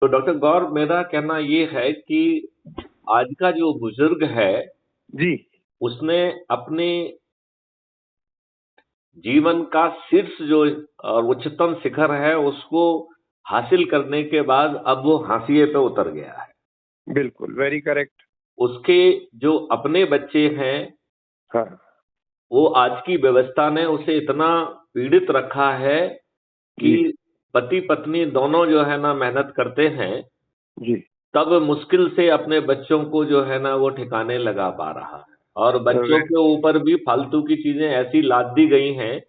तो डॉक्टर गौर, मेरा कहना ये है कि आज का जो बुजुर्ग है, जी उसने अपने जीवन का शीर्ष जो और उच्चतम शिखर है, उसको हासिल करने के बाद अब वो हाशिए पे उतर गया है। बिल्कुल, वेरी करेक्ट। उसके जो अपने बच्चे हैं, हाँ वो आज की व्यवस्था ने उसे इतना पीड़ित रखा है कि जी पति पत्नी दोनों जो है ना मेहनत करते हैं, जी। तब मुश्किल से अपने बच्चों को जो है ना वो ठिकाने लगा पा रहा है। और बच्चों वे- के ऊपर भी फालतू की चीजें ऐसी लाद दी गई हैं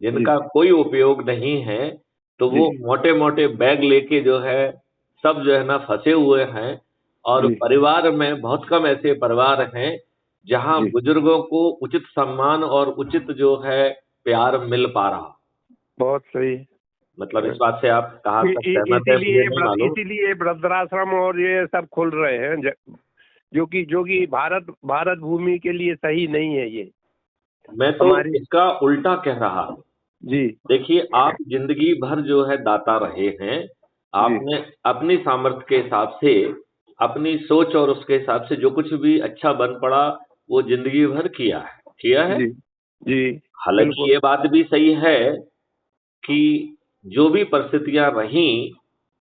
जी जिनका कोई उपयोग नहीं है, तो जी वो मोटे मोटे बैग लेके जो है सब जो है ना फंसे हुए हैं। और जी परिवार में बहुत कम ऐसे परिवार हैं जहां जी। बुजुर्गों को उचित सम्मान और उचित जो है प्यार मिल पा रहा। बहुत सही। मतलब इस बात से आप कहाँ तक सहमत है मुझे इसीलिए नहीं मालूम। इसीलिए वृद्धाश्रम और ये सब खुल रहे हैं, जो कि भारत भूमि के लिए सही नहीं है ये मैं तो हमारी। इसका उल्टा कह रहा हूं। जी देखिए, आप जिंदगी भर जो है दाता रहे हैं। जी आपने अपनी सामर्थ्य के हिसाब से, अपनी सोच और उसके हिसाब से जो कुछ भी अच्छा बन पड़ा, वो जिंदगी भर किया है। जी जी। हालांकि बिल्कुल। ये बात भी सही है कि जो भी परिस्थितियां रहीं,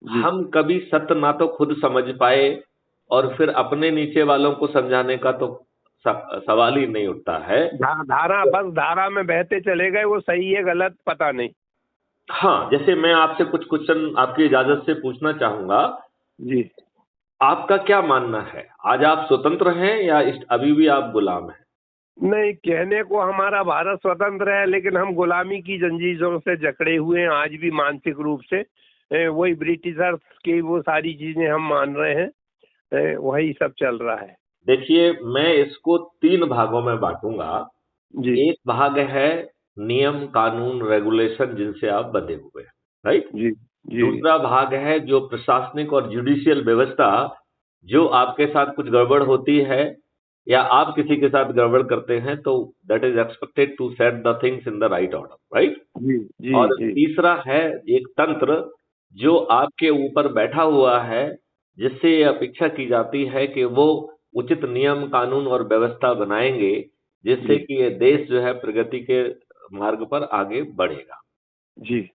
जी। हम कभी सत्य ना तो खुद समझ पाए और फिर अपने नीचे वालों को समझाने का तो सवाल ही नहीं उठता है। धारा, बस धारा में बहते चले गए, वो सही है गलत पता नहीं। हाँ, जैसे मैं आपसे कुछ क्वेश्चन आपकी इजाजत से पूछना चाहूंगा। जी। आपका क्या मानना है? आज आप स्वतंत्र हैं या अभी भी आप गुलाम हैं? नहीं, कहने को हमारा भारत स्वतंत्र है, लेकिन हम गुलामी की जंजीरों से जकड़े हुए हैं आज भी मानसिक रूप से। वही ब्रिटिशर्स की वो सारी चीजें हम मान रहे हैं। वही सब चल रहा है। देखिए, मैं इसको 3 भागों में बाँटूँगा। जी एक भाग है नियम, कानून, रेगुलेशन जिनसे आप बंधे हुए हैं, राइट? जी जी दूसरा भाग है जो प्रशासनिक और जुडिशियल व्यवस्था, जो आपके साथ कुछ गड़बड़ होती है या आप किसी के साथ गड़बड़ करते हैं, तो that is expected to set the things in the right order, right? जी जी और जी तीसरा है एक तंत्र जो आपके ऊपर बैठा हुआ है, जिससे ये अपेक्षा की जाती है कि वो उचित नियम, कानून और व्यवस्था बनाएंगे, जिससे जी कि ये देश जो है प्रगति के मार्ग पर आगे बढ़ेगा। जी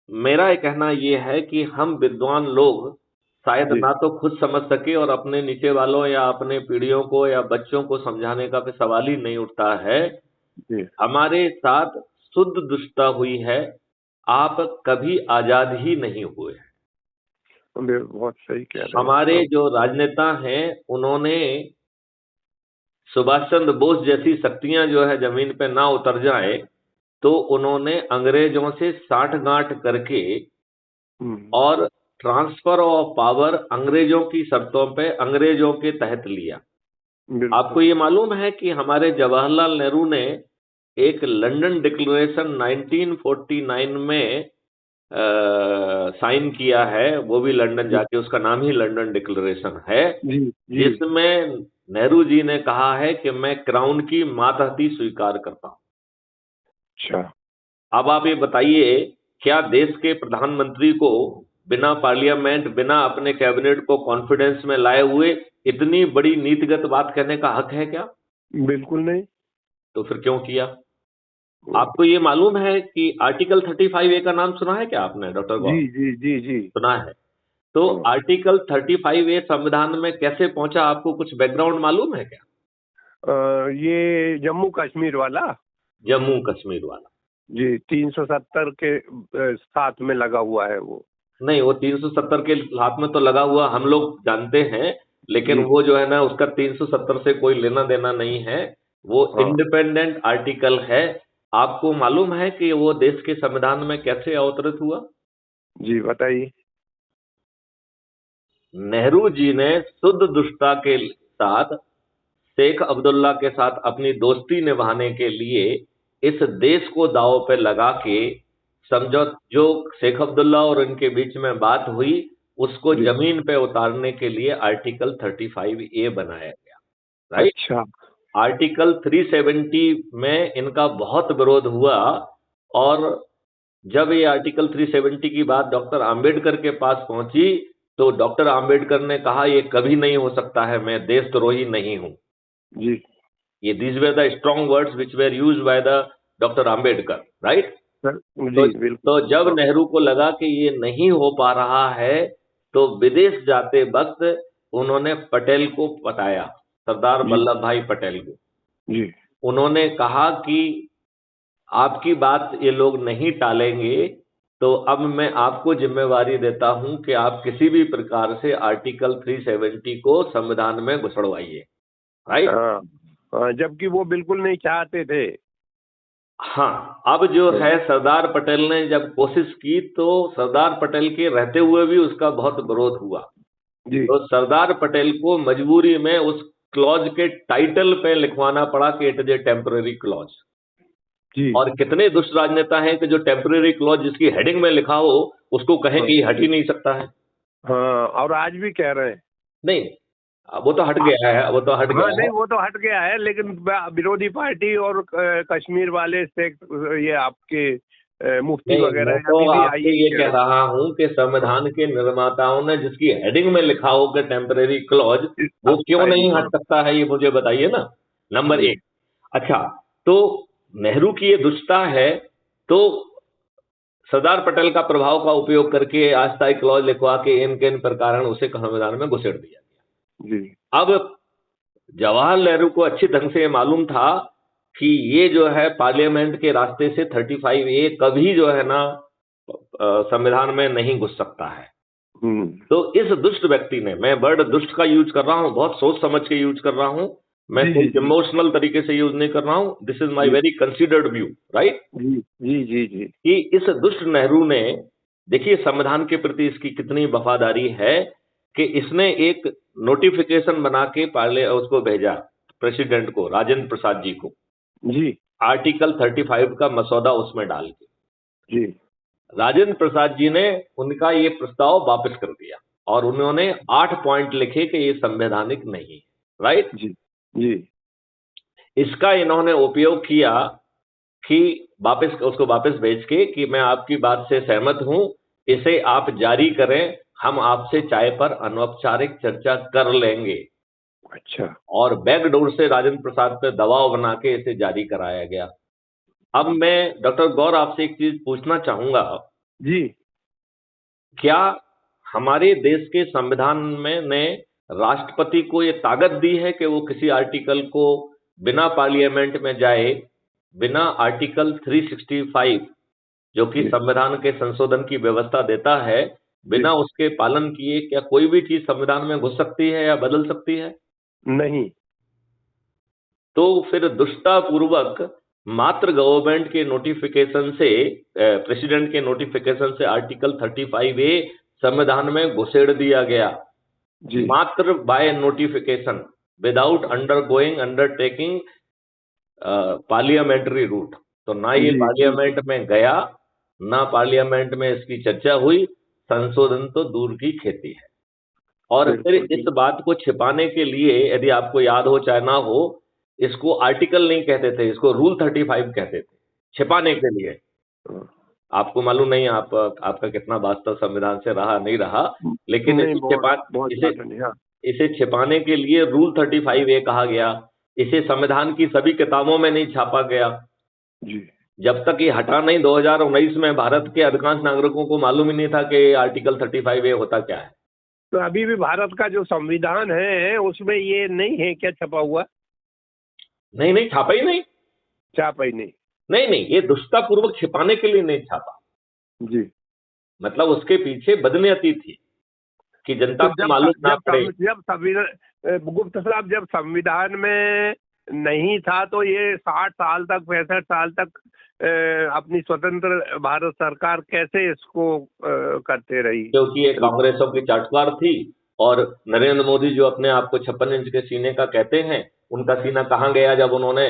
मेरा ये कहना ये है कि हम विद्वान लोग शायद जी ना तो खुद समझ सके और अपने नीचे वालों या अपने पीढ़ियों को या बच्चों को समझाने का फिर सवाल ही नहीं उठता है। जी। हमारे साथ शुद्ध दुष्टता हुई है। आप कभी आजाद ही नहीं हुए। बहुत सही कह रहे हैं हमारे आप। जो राजनेता हैं, उन्होंने सुभाष चंद्र बोस जैसी शक्तियां जो है जमीन पे ना उतर जाए, तो उन्होंने अंग्रेजों से साठ-गांठ करके हम्म, और ट्रांसफर ऑफ पावर अंग्रेजों की शर्तों पे अंग्रेजों के तहत लिया। आपको बिल्कुल। ये मालूम है कि हमारे जवाहरलाल नेहरू ने एक लंदन डिक्लेरेशन 1949 में साइन किया है, वो भी लंदन जी जाके, उसका नाम ही लंदन डिक्लेरेशन है, जी जी। जिसमें नेहरू जी ने कहा है कि मैं क्राउन की मातहती स्वीकार करता हूं। अच्छा। अब आप ये बताइए, क्या देश के प्रधानमंत्री को बिना पार्लियामेंट, बिना अपने कैबिनेट को कॉन्फिडेंस में लाए हुए इतनी बड़ी नीतिगत बात कहने का हक है क्या? बिल्कुल नहीं। तो फिर क्यों किया? ओ, आपको ये मालूम है कि आर्टिकल 35 ए का नाम सुना है क्या आपने, डॉक्टर जी गौर? जी जी जी। सुना है। तो ओ, आर्टिकल 35 ए संविधान में कैसे पहुंचा, आपको कुछ बैकग्राउंड मालूम है क्या? ये जम्मू कश्मीर वाला। जम्मू कश्मीर वाला। जी, 370 के साथ में लगा हुआ है वो। नहीं, वो 370 के हाथ में तो लगा हुआ हम लोग जानते हैं, लेकिन जी। वो जो है ना उसका 370 से कोई लेना देना नहीं है। वो हाँ इंडिपेंडेंट आर्टिकल है। आपको मालूम है कि वो देश के संविधान में कैसे अवतरित हुआ? जी, बताइए। नेहरू जी ने शुद्ध दुष्टता के साथ शेख अब्दुल्ला के साथ अपनी दोस्ती निभाने के लिए इस देश को दांव पे लगा के, समझो, जो शेख अब्दुल्ला और इनके बीच में बात हुई, उसको जी। जमीन पे उतारने के लिए आर्टिकल 35 ए बनाया गया, राइट? अच्छा। आर्टिकल 370 में इनका बहुत विरोध हुआ और जब ये आर्टिकल 370 की बात डॉक्टर आम्बेडकर के पास पहुंची तो डॉक्टर आम्बेडकर ने कहा ये कभी नहीं हो सकता है, मैं देशद्रोही नहीं हूं। जी ये these way the strong words which where used by the doctor Ambedkar, right. Sir, तो, जी बिल्कुल। तो जब नेहरू को लगा कि ये नहीं हो पा रहा है तो विदेश जाते वक्त उन्होंने पटेल को बताया, सरदार जी वल्लभ भाई पटेल को। जी उन्होंने कहा कि आपकी बात ये लोग नहीं टालेंगे, तो अब मैं आपको जिम्मेवारी देता हूं कि आप किसी भी प्रकार से आर्टिकल 370 को संविधान में घुसड़वाइए, राइट। हाँ हाँ, जबकि वो बिल्कुल नहीं चाहते थे। हाँ, अब जो है सरदार पटेल ने जब कोशिश की तो सरदार पटेल के रहते हुए भी उसका बहुत विरोध हुआ। जी तो सरदार पटेल को मजबूरी में उस क्लॉज के टाइटल पे लिखवाना पड़ा कि it is a temporary clause. जी और कितने दुष्ट राजनेता हैं कि जो टेम्पररी क्लॉज जिसकी हेडिंग में लिखा हो उसको कहें कि ये हट ही नहीं सकता है। हाँ, और आज भी कह रहे हैं। नहीं, वो तो हट गया है, वो तो हट हाँ गया नहीं, है। वो तो हट गया है, लेकिन विरोधी पार्टी और कश्मीर वाले से ये आपके मुफ्ती नहीं, वगैरह मैं तो अभी भी आपसे ये कह रहा हूं कि संविधान के निर्माताओं ने जिसकी हेडिंग में लिखा हो कि टेम्पररी क्लॉज, वो क्यों नहीं हट सकता है, ये मुझे बताइए ना। नंबर जी एक। अच्छा, तो नेहरू की ये दुष्टता है, तो सरदार पटेल का प्रभाव का उपयोग करके अस्थायी क्लॉज लिखवा के इन के इन प्रकार उसे संविधान में घुसेड़ दिया गया। जी अब जवाहरलाल नेहरू को अच्छी ढंग से मालूम था कि ये जो है पार्लियामेंट के रास्ते से 35A कभी जो है ना संविधान में नहीं घुस सकता है। हम्म, तो इस दुष्ट व्यक्ति ने, मैं वर्ड दुष्ट का यूज कर रहा हूं, बहुत सोच समझ के यूज कर रहा हूं, मैं जी कोई जी इमोशनल तरीके से यूज नहीं कर रहा हूं, दिस इज माई जी वेरी कंसिडर्ड व्यू, राइट। जी जी जी जी कि इस दुष्ट नेहरू ने, देखिए संविधान के प्रति इसकी कितनी वफादारी है कि इसने एक नोटिफिकेशन बना के उसको भेजा प्रेसिडेंट को, राजेंद्र प्रसाद जी को, जी आर्टिकल 35 का मसौदा उसमें डाल के। जी राजेंद्र प्रसाद जी ने उनका ये प्रस्ताव वापस कर दिया और उन्होंने 8 पॉइंट लिखे कि ये संवैधानिक नहीं है, राइट। जी जी इसका इन्होंने उपयोग किया कि उसको वापस भेज के कि मैं आपकी बात से सहमत हूं, इसे आप जारी करें, हम आपसे चाय पर अनौपचारिक चर्चा कर लेंगे। अच्छा और बैकडोर से राजेंद्र प्रसाद पे दबाव बना के इसे जारी कराया गया। अब मैं डॉक्टर गौर आपसे एक चीज पूछना चाहूंगा, जी क्या हमारे देश के संविधान में ने राष्ट्रपति को ये ताकत दी है कि वो किसी आर्टिकल को बिना पार्लियामेंट में जाए, बिना आर्टिकल 365 जो कि जी संविधान के संशोधन की व्यवस्था देता है, बिना जी उसके पालन किए क्या कोई भी चीज संविधान में घुस सकती है या बदल सकती है? नहीं तो फिर दुष्टता पूर्वक मात्र गवर्नमेंट के नोटिफिकेशन से, प्रेसिडेंट के नोटिफिकेशन से आर्टिकल 35A संविधान में घुसेड़ दिया गया, जी मात्र by notification, without undergoing undertaking parliamentary route. तो ना ये जी पार्लियामेंट में गया, ना पार्लियामेंट में इसकी चर्चा हुई, संशोधन तो दूर की खेती है। और फिर बिल्कुल इस बात को छिपाने के लिए, यदि आपको याद हो चाहे ना हो, इसको आर्टिकल नहीं कहते थे, इसको रूल 35 कहते थे, छिपाने के लिए। बिल्कुल। आपको मालूम नहीं आपका कितना वास्ता संविधान से रहा नहीं रहा, लेकिन नहीं, बहुत बहुत इसे ज्यादा नहीं। हाँ इसे छिपाने के लिए रूल 35A कहा गया। इसे संविधान की सभी किताबों में नहीं छापा गया। जी जब तक ये हटा नहीं 2019 में भारत के अधिकांश नागरिकों को मालूम ही नहीं था कि आर्टिकल 35A होता क्या है। तो अभी भी भारत का जो संविधान है उसमें ये नहीं है क्या छपा हुआ? नहीं नहीं, छापा ही नहीं। छापा ही नहीं। नहीं नहीं, ये दुष्टता पूर्वक छिपाने के लिए नहीं छापा, जी मतलब उसके पीछे बदनीयती थी कि जनता तो को मालूम ना पड़े। जब संविधान, गुप्ता साहब, जब संविधान में नहीं था तो ये 60 साल तक, 65 साल तक अपनी स्वतंत्र भारत सरकार कैसे इसको करते रही? क्योंकि ये कांग्रेसों की चाटुकार थी, और नरेंद्र मोदी जो अपने आप को 56 इंच के सीने का कहते हैं, उनका सीना कहाँ गया जब उन्होंने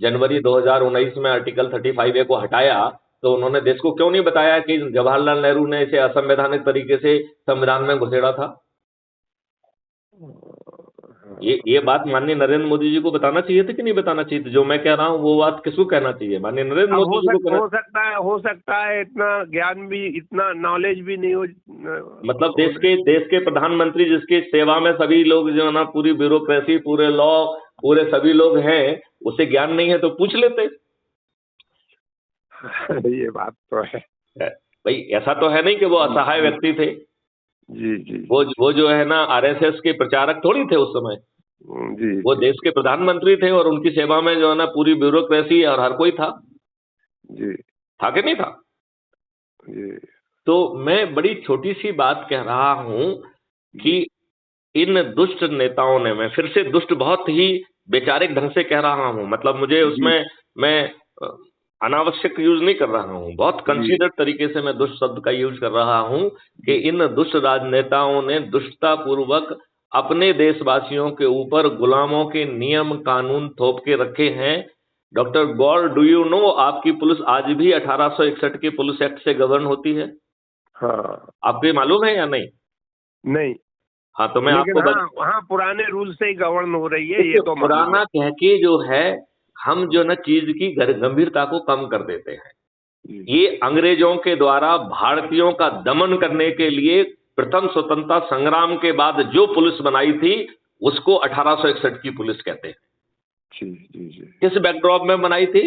जनवरी 2019 में आर्टिकल 35A को हटाया। तो उन्होंने देश को क्यों नहीं बताया कि जवाहरलाल नेहरू ने इसे असंवैधानिक तरीके से संविधान में घुसेड़ा था? ये बात माननीय नरेंद्र मोदी जी को बताना चाहिए थी कि नहीं बताना चाहिए थी? जो मैं कह रहा हूँ वो बात किसको कहना चाहिए? माननीय नरेंद्र अब मोदी जी को कहना। हो सकता है इतना ज्ञान भी, इतना नॉलेज भी नहीं हो। मतलब देश के प्रधानमंत्री जिसकी सेवा में सभी लोग जो है ना, पूरी ब्यूरोक्रेसी, पूरे लॉ, पूरे सभी लोग हैं, उसे ज्ञान नहीं है तो पूछ लेते। ये बात तो है भाई ऐसा तो है नहीं कि वो असहाय व्यक्ति थे। जी जी। वो जो है ना आरएसएस के प्रचारक थोड़ी थे उस समय। जी वो देश के प्रधानमंत्री थे और उनकी सेवा में जो है ना पूरी ब्यूरोक्रेसी और हर कोई था। जी था कि नहीं था? जी। तो मैं बड़ी छोटी सी बात कह रहा हूं कि इन दुष्ट नेताओं ने, मैं फिर से दुष्ट बहुत ही वैचारिक ढंग से कह रहा हूं, मतलब मुझे उसमें मैं अनावश्यक यूज नहीं कर रहा हूं, बहुत कंसीडर्ड तरीके से मैं दुष्ट शब्द का यूज कर रहा हूं कि इन दुष्ट राजनेताओं ने दुष्टता पूर्वक अपने देशवासियों के ऊपर गुलामों के नियम कानून थोप के रखे हैं। Doctor Gaur, do you no, आपकी पुलिस आज भी 1861 के पुलिस एक्ट से गवर्न होती है? हाँ। आपको ये मालूम है या नहीं? नहीं। हाँ, तो मैं लेकिन आपको हाँ पुराने रूल से ही गवर्न हो रही है, ये तो मालूम है। पुराना कह के जो है हम जो ना चीज की गंभीरता को कम कर देते हैं। ये अंग्रेजों के द्वारा भारतीयों का दमन करने के लिए प्रथम स्वतंत्रता संग्राम के बाद जो पुलिस बनाई थी उसको 1861 की पुलिस कहते हैं। जी जी जी। किस बैकड्रॉप में बनाई थी?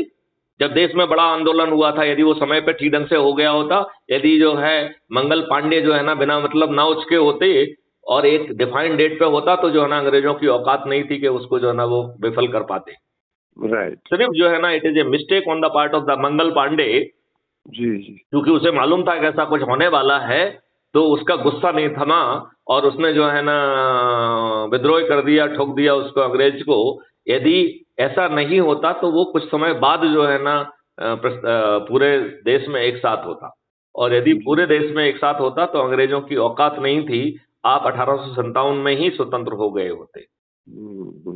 जब देश में बड़ा आंदोलन हुआ था। यदि वो समय पे ठीक ढंग से हो गया होता, यदि जो है मंगल पांडे जो है ना बिना मतलब ना उसके होते और एक डिफाइंड डेट पे होता, तो जो है ना अंग्रेजों की औकात नहीं थी कि उसको जो है ना वो विफल कर पाते। राइट। सिर्फ जो है ना it is a mistake on the part of the Mangal Pandey, जी जी। क्योंकि उसे मालूम था कि ऐसा कुछ होने वाला है, तो उसका गुस्सा नहीं थमा और उसने जो है ना विद्रोह कर दिया, ठोक दिया उसको, अंग्रेज को। यदि ऐसा नहीं होता तो वो कुछ समय बाद जो है ना पूरे देश में एक साथ होता, और यदि पूरे देश में एक साथ होता तो अंग्रेजों की औकात नहीं थी, आप 1857 में ही स्वतंत्र हो गए होते।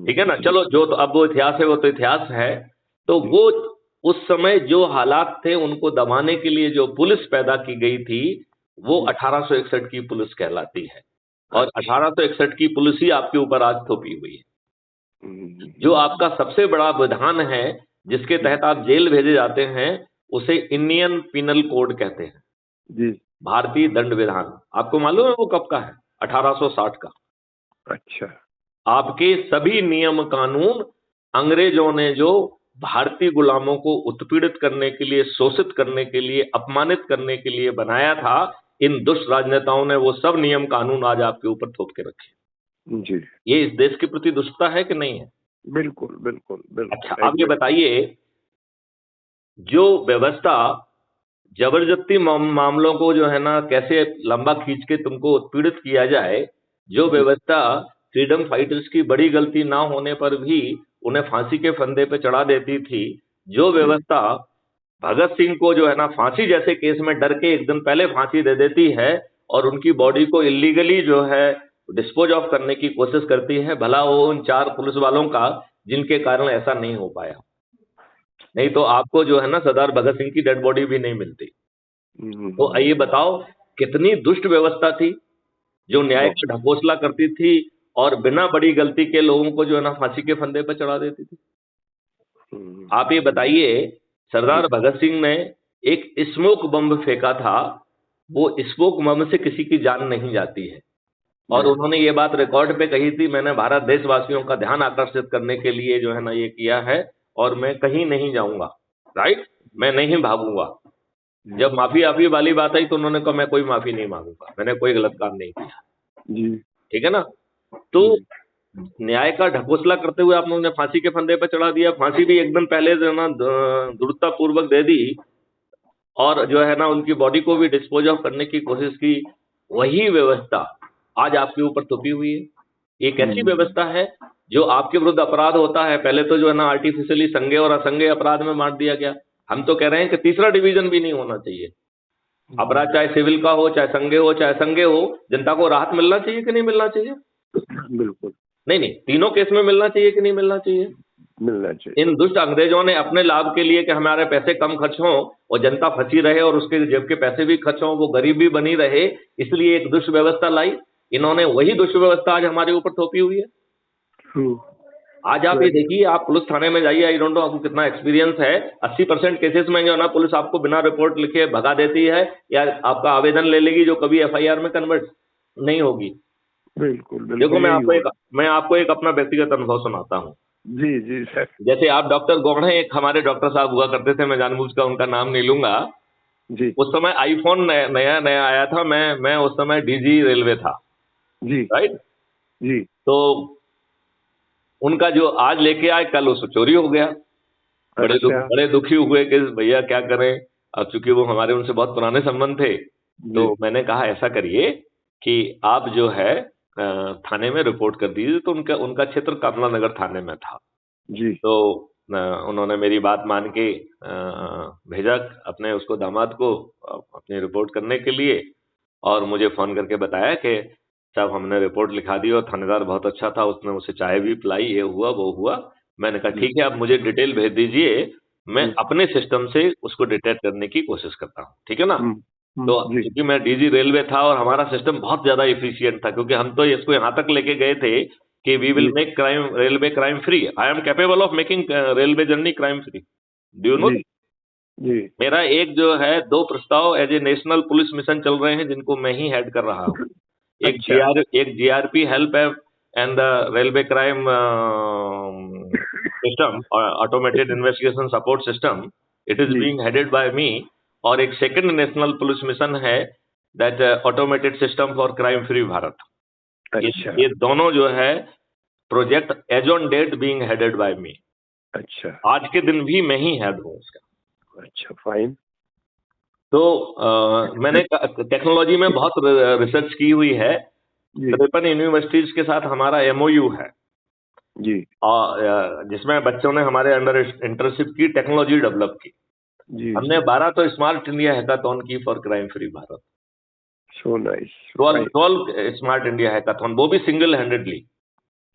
ठीक है ना? चलो, जो तो अब वो इतिहास है वो तो इतिहास है। तो वो उस समय जो हालात थे उनको दबाने के लिए जो पुलिस पैदा की गई थी वो 1861 की पुलिस कहलाती है, और 1861 की पुलिस ही आपके ऊपर आज थोपी हुई है। जो आपका सबसे बड़ा विधान है जिसके तहत आप जेल भेजे जाते हैं उसे इंडियन पिनल कोड कहते हैं जी, भारतीय दंड विधान। आपको मालूम है वो कब का है? 1860 का। अच्छा। आपके सभी नियम कानून अंग्रेजों ने जो भारतीय गुलामों को उत्पीड़ित करने के लिए, शोषित करने के लिए, अपमानित करने के लिए बनाया था, इन दुष्ट राजनेताओं ने वो सब नियम कानून आज आपके ऊपर थोप के रखे जी। ये इस देश के प्रति दुष्टता है कि नहीं है? बिल्कुल बिल्कुल बिल्कुल। अच्छा, आप ये बताइए, जो व्यवस्था जबरदस्ती मामलों को जो है ना कैसे लंबा खींच के तुमको उत्पीड़ित किया जाए, जो व्यवस्था फ्रीडम फाइटर्स की बड़ी गलती ना होने पर भी उन्हें फांसी के फंदे पे चढ़ा देती थी, जो व्यवस्था भगत सिंह को जो है ना फांसी जैसे केस में डर के एक दिन पहले फांसी दे देती है और उनकी बॉडी को इलीगली जो है डिस्पोज ऑफ करने की कोशिश करती है, भला वो उन 4 पुलिस वालों का जिनके कारण ऐसा नहीं हो पाया। नहीं तो आपको जो है ना सरदार भगत सिंह की डेड बॉडी भी नहीं मिलती। तो आइए बताओ, कितनी दुष्ट व्यवस्था थी जो न्याय का ढकोसला करती थी और बिना बड़ी गलती के लोगों को जो है ना फांसी के फंदे पर चढ़ा देती थी। आप ये बताइए, सरदार भगत सिंह ने एक स्मोक बम फेंका था, वो स्मोक बम से किसी की जान नहीं जाती है, और उन्होंने ये बात रिकॉर्ड पे कही थी, मैंने भारत देशवासियों का ध्यान आकर्षित करने के लिए जो है ना ये किया है और मैं कहीं नहीं जाऊंगा, राइट, मैं नहीं भागूंगा। जब माफी वाली बात आई तो उन्होंने कहा मैं कोई माफी नहीं मांगूंगा, मैंने कोई गलत काम नहीं किया जी। ठीक है ना? तो न्याय का ढकोसला करते हुए आपने उन्हें फांसी के फंदे पर चढ़ा दिया, फांसी भी एकदम पहले जो है ना दृढ़ता पूर्वक दे दी और जो है ना उनकी बॉडी को भी डिस्पोज ऑफ करने की कोशिश की। वही व्यवस्था आज आपके ऊपर थोपी हुई है। एक ऐसी व्यवस्था है जो आपके विरुद्ध अपराध होता है, पहले तो जो है ना आर्टिफिशियली संज्ञेय और असंज्ञेय अपराध में बांट दिया गया। हम तो कह रहे हैं कि तीसरा डिवीजन भी नहीं होना चाहिए। अपराध चाहे सिविल का हो, चाहे संज्ञेय हो, चाहे असंज्ञेय हो, जनता को राहत मिलना चाहिए कि नहीं मिलना चाहिए? बिल्कुल। नहीं, तीनों केस में मिलना चाहिए कि नहीं मिलना चाहिए? मिलना चाहिए। इन दुष्ट अंग्रेजों ने अपने लाभ के लिए कि हमारे पैसे कम खर्च हों और जनता फंसी रहे और उसके जेब के पैसे भी खर्च हों, वो गरीब भी बनी रहे, इसलिए एक दुष्ट व्यवस्था लाई। इन्होंने वही दुष्ट व्यवस्था आज हमारे ऊपर थोपी हुई है। हम्म, आज आप ये देखिए, आप पुलिस थाने में जाइए, आई डोंट नो आपको कितना एक्सपीरियंस है, 80% केसेस में जो है ना पुलिस आपको बिना रिपोर्ट लिखे भगा देती है, या आपका आवेदन ले लेगी जो कभी एफआईआर में कन्वर्ट नहीं होगी। बिल्कुल देखो बिल्कुल यही हुआ। मैं आपको एक अपना व्यक्तिगत अनुभव सुनाता हूँ। जी जी सर। जैसे आप डॉक्टर गोगड़े, एक हमारे डॉक्टर साहब हुआ करते थे, मैं जानबूझकर उनका नाम नहीं लूंगा। जी उस समय आईफोन नया नया आया था, मैं उस समय डीजी रेलवे था, जी राइट। जी। तो उनका जो आज लेके आए, कल उसको चोरी हो गया। अच्छा। बड़े दुखी हुए कि भैया क्या करें। अब चूंकि वो हमारे उनसे बहुत पुराने संबंध थे, जी तो मैंने कहा ऐसा करिए कि आप जो है थाने में रिपोर्ट कर दीजिए। तो उनका उनका क्षेत्र कमला नगर थाने में था। जी तो उन्होंने मेरी बात मान के भेजा अपने उसको दामाद को अपनी रिपोर्ट करने के लिए, और मुझे फोन करके बताया कि साहब हमने रिपोर्ट लिखा दी और थानेदार बहुत अच्छा था, उसने उसे चाय भी पिलाई, ये हुआ वो हुआ। मैंने कहा ठीक है, आप मुझे डिटेल भेज दीजिए, मैं जी। अपने सिस्टम से उसको डिटेक्ट करने की कोशिश करता हूँ, ठीक है ना। तो जी क्योंकि मैं डीजी रेलवे था और हमारा सिस्टम बहुत ज्यादा इफिशियंट था, क्योंकि हम तो इसको यहाँ तक लेके गए थे कि वी विल जी make crime railway crime free, I am capable of making railway journey crime free, do you know. जी जी। मेरा एक जो है 2 प्रस्ताव as a national police mission चल रहे हैं, जिनको मैं ही हेड कर रहा हूँ। अच्छा। एक जीआरपी हेल्प है and the railway crime system, automated investigation support system, it is जी। Being headed by me. और एक सेकंड नेशनल पुलिस मिशन है, that automated system for crime free Bharat. अच्छा। ये दोनों जो है project as on date being headed by me. अच्छा। आज के दिन भी मैं ही हेड हूँ उसका। अच्छा फाइन। तो मैंने टेक्नोलॉजी में बहुत रिसर्च की हुई है। जी 53 यूनिवर्सिटीज के साथ हमारा एमओयू है, जी और जिसमें बच्चों ने हमारे अंडर इंटर्नशिप की, टेक्नोलॉजी डेवलप की। जी हमने जी। 12 तो स्मार्ट इंडिया हैकाथॉन की for crime free Bharat, so nice. 12 smart India hackathon, वो भी सिंगल हैंडेडली।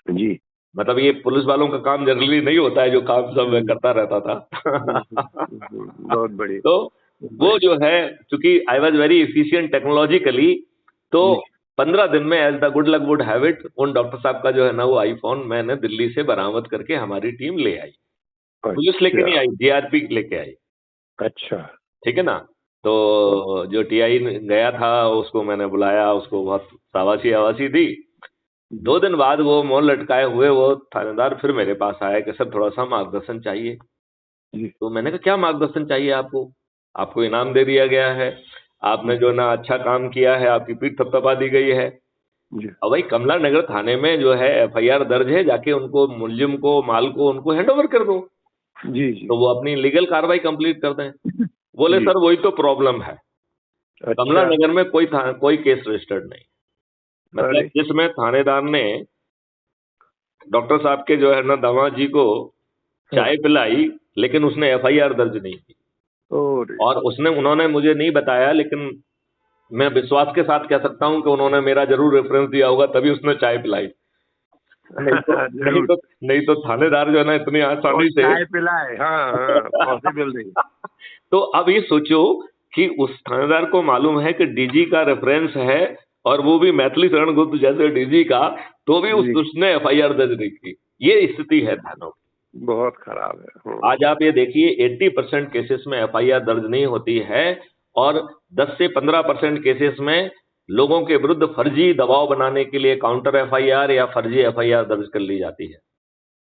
जी। मतलब ये पुलिस वालों का काम जनरली नहीं होता है, जो काम सब मैं करता रहता था। बहुत बढ़िया। तो बहुत वो बढ़िया। जो है, चूंकि I was very efficient technologically, तो जी। 15 दिन में, as the good luck would have it, उन डॉक्टर साहब का जो है ना वो आईफोन मैंने दिल्ली से बरामद करके हमारी टीम ले आई। पुलिस लेके नहीं अच्छा। आई, जीआरपी लेके आई, अच्छा। ठीक है ना। तो जो टीआई गया था उसको मैंने बुलाया, उसको बहुत शाबाशी आवासी दी। 2 दिन बाद वो मौन लटकाए हुए वो थानेदार फिर मेरे पास आया कि सर थोड़ा सा मार्गदर्शन चाहिए। जी तो मैंने कहा क्या मार्गदर्शन चाहिए आपको, आपको इनाम दे दिया गया है, आपने जो ना अच्छा काम किया है, आपकी पीठ थपथपा दी गई है। जी अब भाई कमला नगर थाने में जो है एफआईआर दर्ज है, जाके उनको, मुलजिम को, माल को उनको हैंड ओवर कर दो, जी जी तो वो अपनी लीगल कार्रवाई कंप्लीट कर दें। बोले जी। सर वही तो प्रॉब्लम है, कमला अच्छा। नगर में कोई केस रजिस्टर्ड नहीं। मतलब अरे। जिसमें थानेदार ने डॉक्टर साहब के जो है ना दामाद जी को हाँ। चाय पिलाई, लेकिन उसने एफआईआर दर्ज नहीं की। ओरे। और उन्होंने मुझे नहीं बताया, लेकिन मैं विश्वास के साथ कह सकता हूं कि उन्होंने मेरा जरूर रेफरेंस दिया होगा, तभी उसने चाय पिलाई। नहीं तो नहीं जरूर। तो नहीं तो थानेदार जो है ना इतनी और आसानी से। चाय पिलाए, हाँ हाँ, पॉसिबल नहीं। तो अब ये सोचो कि उस थानेदार को मालूम है कि डीजी का रेफरेंस है, और वो भी मैथिली शरण गुप्त जैसे डीजी का, तो भी जी। उसने एफआईआर दर्ज नहीं की। ये स्थिति है थानों की। बहुत खराब है। आज आप ये देखिए 80% केसेस में एफआईआर दर्ज नहीं होती है, और 10 से 15% केसेस में लोगों के विरुद्ध फर्जी दबाव बनाने के लिए काउंटर एफआईआर या फर्जी एफआईआर दर्ज कर ली जाती है।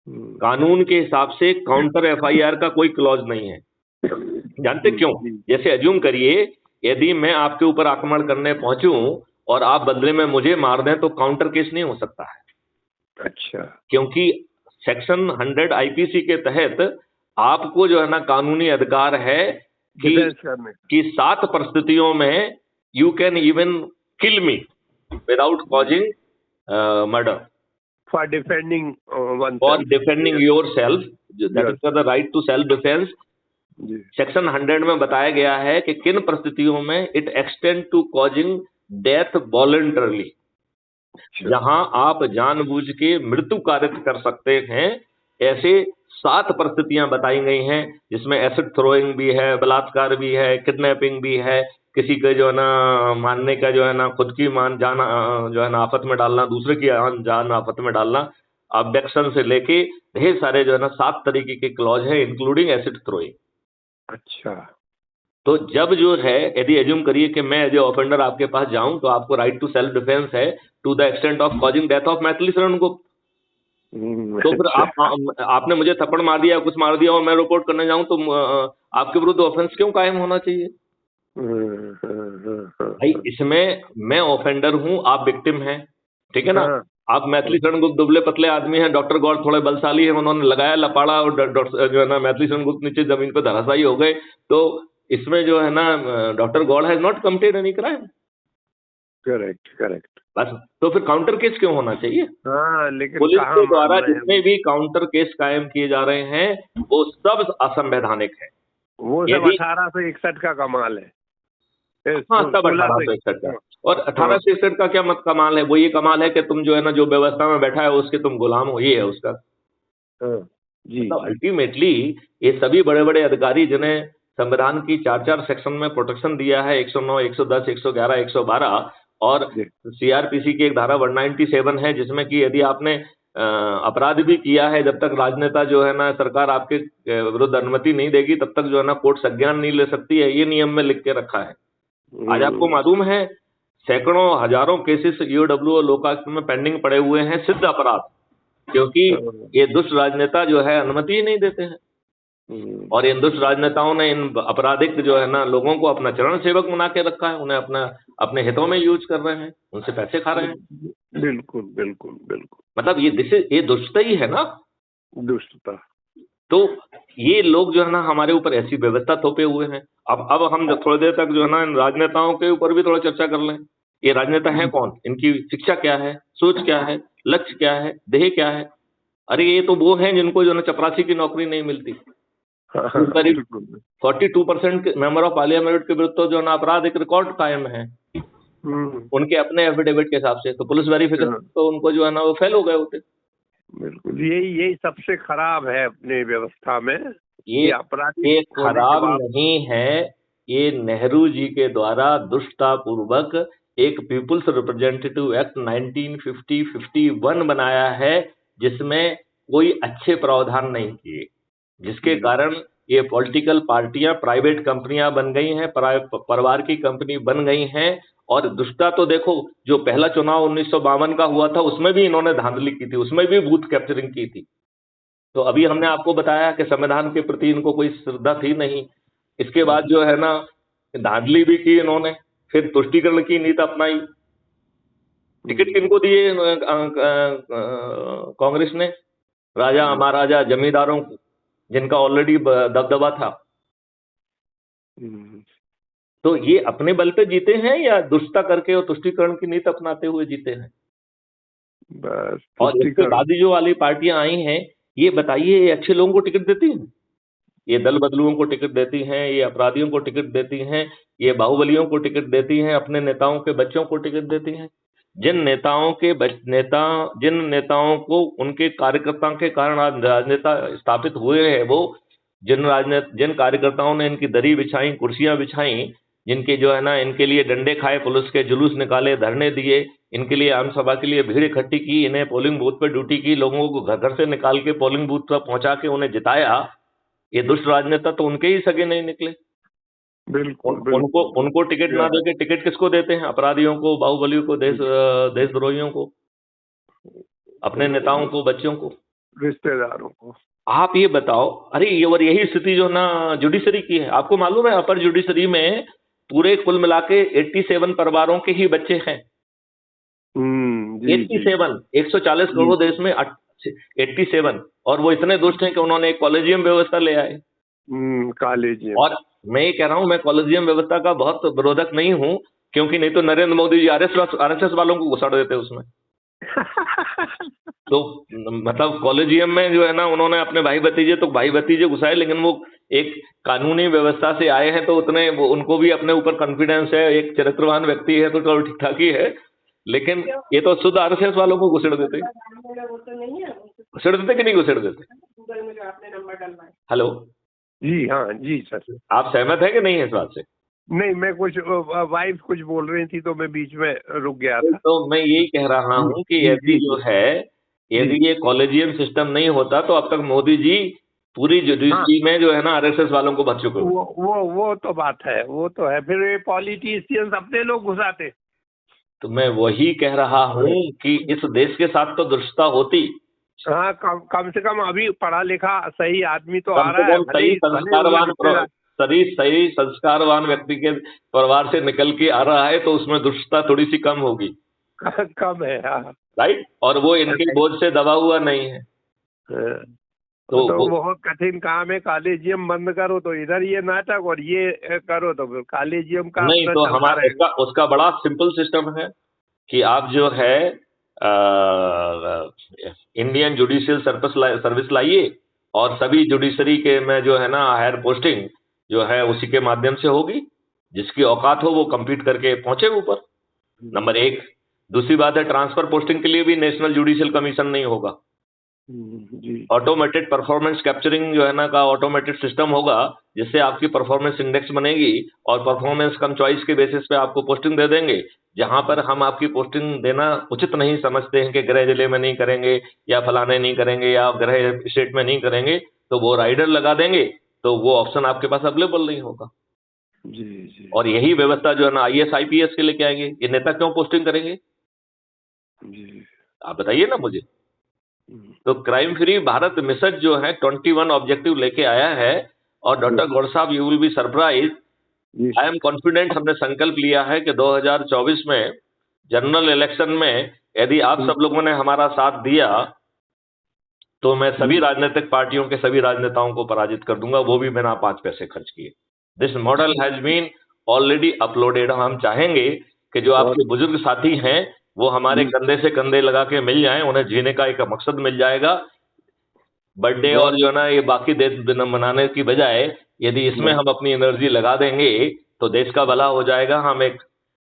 हम्म, कानून के हिसाब से काउंटर एफआईआर का कोई क्लॉज नहीं है। जानते क्यों? जी। जैसे अज्यूम करिए, यदि मैं आपके ऊपर आक्रमण करने पहुंचूं और आप बदले में मुझे मार दें, तो काउंटर केस नहीं हो सकता है, अच्छा। क्योंकि सेक्शन 100 आईपीसी के तहत आपको जो है ना कानूनी अधिकार है कि डिफेंस करने। 7 परिस्थितियों में you can even kill me without causing murder, for defending one for self. Defending yourself, that is the right to self defence. जी। सेक्शन 100 में बताया गया है कि किन परिस्थितियों में it extend to causing death voluntarily, अच्छा। जहां आप जानबूझ के मृत्यु कारित कर सकते हैं। ऐसे 7 परिस्थितियां बताई गई हैं, जिसमें एसिड थ्रोइंग भी है, बलात्कार भी है, किडनैपिंग भी है, किसी के जो है ना मानने का जो है ना खुद की जान जो है ना आफत में डालना, दूसरे की जान आफत में डालना। ऑब्जेक्शन से लेके ढेर सारे जो है ना 7 तरीके के क्लॉज है, इंक्लूडिंग एसिड थ्रोइंग। अच्छा। तो जब जो है, यदि एज्यूम करिए कि मैं एज ए ऑफेंडर आपके पास जाऊं, तो आपको राइट टू सेल्फ डिफेंस है to the extent of causing death of Maithili Sharan Gupt. तो फिर अच्छा। आपने मुझे थप्पड़ मार दिया, कुछ मार दिया, और मैं रिपोर्ट करने जाऊं, तो आपके विरुद्ध ऑफेंस क्यों कायम होना चाहिए? भाई इसमें मैं ऑफेंडर हूं, आप विक्टिम हैं, ठीक है ना? हाँ। आप मैथिली शरण गुप्त दुबले पतले आदमी हैं, डॉक्टर गौर थोड़े बलशाली हैं, उन्होंने लगाया लपाड़ा और जो है ना मैथिली शरण गुप्त नीचे जमीन पर धराशायी हो गए। तो इसमें जो है ना doctor Gaur has not committed any crime. Correct correct. बस, तो फिर काउंटर केस क्यों होना चाहिए? हाँ, लेकिन पुलिस कहाँ के मान द्वारा रहे जितने हैं भी काउंटर केस कायम किए जा रहे हैं वो सब असंवैधानिक है। वो सब यदि 1861 का कमाल है। हाँ, तब 1861 का। और हाँ। 1861 का क्या मत कमाल है? वो ये कमाल है कि तुम जो है ना, जो व्यवस्था में बैठा है उसके तुम गुलाम हो, ये है उसका। हाँ, जी मतलब जी। अल्टीमेटली ये सभी बड़े बड़े अधिकारी जिन्हें संविधान की 4 सेक्शन में प्रोटेक्शन दिया है, 109, 110, 111, 112, और जी। सीआरपीसी की एक धारा 197 है जिसमें कि यदि आपने अपराध भी किया है, जब तक राजनेता जो है ना, सरकार आपके विरुद्ध अनुमति नहीं देगी तब तक जो है ना कोर्ट संज्ञान नहीं ले सकती है, ये नियम में लिख के रखा है। आज आपको मालूम है सैकड़ों हजारों केसेस ईओडब्ल्यू और लोकायुक्त में पेंडिंग पड़े हुए हैं, सिद्ध अपराध, क्योंकि ये दुष्ट राजनेता जो है अनुमति ही नहीं देते हैं। और इन दुष्ट राजनेताओं ने इन आपराधिक जो है ना लोगों को अपना चरण सेवक बना के रखा है, उन्हें अपने हितों में यूज कर रहे हैं, उनसे पैसे खा रहे हैं। बिल्कुल बिल्कुल बिल्कुल। मतलब ये दुष्टता ही है ना। दुष्टता। तो ये लोग जो है ना हमारे ऊपर ऐसी व्यवस्था थोपे हुए हैं। अब हम थोड़ी देर तक जो है ना इन राजनेताओं के ऊपर भी थोड़ा चर्चा कर लें। ये राजनेता है कौन, इनकी शिक्षा क्या है, सोच क्या है, लक्ष्य क्या है, ध्येय क्या है? अरे ये तो वो हैं जिनको जो है ना चपरासी की नौकरी नहीं मिलती। करीब 42% मेंबर ऑफ पार्लियामेंट के विरुद्ध तो जो है ना आपराधिक रिकॉर्ड कायम है उनके अपने एफिडेविट के हिसाब से। तो पुलिस वेरिफिकेशन तो उनको जो है ना वो फेल हो गए होते। बिल्कुल, यही सबसे खराब है अपनी व्यवस्था में। ये अपराधी खराब नहीं है, ये नेहरू जी के द्वारा दुष्टतापूर्वक एक पीपुल्स रिप्रेजेंटेटिव एक्ट 1950-51 बनाया है जिसमें कोई अच्छे प्रावधान नहीं किए, जिसके कारण ये पॉलिटिकल पार्टियां प्राइवेट कंपनियां बन गई हैं, परिवार की कंपनी बन गई हैं। और दुष्टता तो देखो, जो पहला चुनाव 1952 का हुआ था उसमें भी इन्होंने धांधली की थी, उसमें भी बूथ कैप्चरिंग की थी। तो अभी हमने आपको बताया कि संविधान के प्रति इनको कोई श्रद्धा थी नहीं। इसके बाद जो है ना धांधली भी की इन्होंने, फिर तुष्टीकरण की नीति अपनाई। टिकट किनको दिए कांग्रेस ने? राजा महाराजा जमींदारों को, जिनका ऑलरेडी दबदबा था। तो ये अपने बल पे जीते हैं या दुष्टता करके और तुष्टीकरण की नीति अपनाते हुए जीते हैं? बस। और इसके बाद जो वाली पार्टियां आई हैं, ये बताइए ये अच्छे लोगों को टिकट देती हैं? ये दल बदलुओं को टिकट देती हैं, ये अपराधियों को टिकट देती हैं, ये बाहुबलियों को टिकट देती हैं, अपने नेताओं के बच्चों को टिकट देती हैं। जिन नेताओं को उनके कार्यकर्ताओं के कारण आज राजनेता स्थापित हुए हैं, वो जिन कार्यकर्ताओं ने इनकी दरी बिछाई, कुर्सियां बिछाई, जिनके जो है ना इनके लिए डंडे खाए, पुलिस के जुलूस निकाले, धरने दिए, इनके लिए आम सभा के लिए भीड़ इकट्ठी की, इन्हें पोलिंग बूथ पर ड्यूटी की, लोगों को घर घर से निकाल के पोलिंग बूथ पर पहुंचा के उन्हें जिताया, ये दुष्ट राजनेता तो उनके ही सगे नहीं निकले। बिल्कुल, उनको टिकट ना देके टिकट किसको देते हैं? अपराधियों को, बाहुबलियों को, देशद्रोहियों को, अपने नेताओं को, बच्चों को, रिश्तेदारों को। आप ये बताओ। अरे ये और यही स्थिति जो ना जुडिशरी की है। आपको मालूम है अपर जुडिशरी में पूरे कुल मिला के 87 परिवारों के ही बच्चे हैं। 87, 140 करोड़ देश में 87, और वो इतने दुष्ट हैं कि उन्होंने एक कॉलेजियम व्यवस्था ले आए। कॉलेजियम। और मैं ये कह रहा हूं, मैं कॉलेजियम व्यवस्था का बहुत विरोधक नहीं हूं, क्योंकि नहीं तो नरेंद्र मोदी जी आरएसएस वालों को घुसाड़ देते उसमें। तो मतलब कॉलेजियम में जो है ना उन्होंने अपने भाई भतीजे घुसाए, लेकिन वो एक कानूनी व्यवस्था से आए हैं तो उतने उनको भी अपने ऊपर कॉन्फिडेंस है, एक चरित्रवान व्यक्ति है, तो चलो ठीक ठाक ही है। लेकिन ये तो शुद्ध आरएसएस वालों को घुसेड़ देते कि नहीं घुसेड़ देते? हेलो जी हाँ जी सर। आप सहमत है कि नहीं है इस बात से? नहीं, मैं कुछ वाइफ कुछ बोल रही थी तो मैं बीच में रुक गया था। तो मैं यही कह रहा हूँ कि यदि जो है यदि ये कॉलेजियम सिस्टम नहीं होता तो अब तक मोदी जी पूरी जुडिशरी में जो है ना आरएसएस वालों को भर चुके हो। वो तो बात है, वो तो है। फिर ये पॉलिटिशियंस अपने लोग घुसाते। तो मैं वही कह रहा हूँ कि इस देश के साथ तो दुष्टता होती। हाँ, कम से कम अभी पढ़ा लिखा सही आदमी तो आ कम से रहा है, कम भले सही संस्कारवान व्यक्ति के परिवार से निकल के आ रहा है तो उसमें दुष्टता थोड़ी सी कम होगी। कम है, हाँ। राइट, और वो इनके बोझ से दबा हुआ नहीं है। तो बहुत कठिन काम है। कॉलेजियम बंद करो तो इधर ये नाटक, और ये करो तो फिर कॉलेजियम का नहीं, तो हमारा उसका बड़ा सिंपल सिस्टम है कि आप जो है इंडियन जुडिशियल सर्विस लाइए, और सभी जुडिशरी के में जो है ना हायर पोस्टिंग जो है उसी के माध्यम से होगी। जिसकी औकात हो वो कंप्लीट करके पहुंचे ऊपर, नंबर एक। दूसरी बात है, ट्रांसफर पोस्टिंग के लिए भी नेशनल जुडिशियल कमीशन नहीं होगा। ऑटोमेटेड परफॉर्मेंस कैप्चरिंग जो है ना का ऑटोमेटेड सिस्टम होगा, जिससे आपकी परफॉर्मेंस इंडेक्स बनेगी और परफॉर्मेंस कम चॉइस के बेसिस पे आपको पोस्टिंग दे देंगे। जहां पर हम आपकी पोस्टिंग देना उचित नहीं समझते हैं कि गृह जिले में नहीं करेंगे या फलाने नहीं करेंगे या गृह स्टेट में नहीं करेंगे, तो वो राइडर लगा देंगे, तो वो ऑप्शन आपके पास अवेलेबल नहीं होगा। जी। और यही व्यवस्था जो है ना IAS IPS के लेके आएंगे। ये नेता क्यों पोस्टिंग करेंगे जी, आप बताइए ना मुझे। तो क्राइम फ्री भारत मिशन जो है 21 ऑब्जेक्टिव लेके आया है। और डॉक्टर गौड़ साहब, you will be surprise, I am confident, हमने संकल्प लिया है कि 2024 में जनरल इलेक्शन में यदि आप सब लोगों ने हमारा साथ दिया तो मैं सभी राजनीतिक पार्टियों के सभी राजनेताओं को पराजित कर दूंगा, वो भी बिना 5 पैसे खर्च किए। This model has been already uploaded. हम चाहेंगे कि जो आपके बुजुर्ग साथी हैं वो हमारे कंधे से कंधे लगा के मिल जाएं, उन्हें जीने का एक मकसद मिल जाएगा। बर्थडे और जो है ना ये बाकी दिन मनाने की बजाय यदि इसमें हम अपनी एनर्जी लगा देंगे तो देश का भला हो जाएगा। हम एक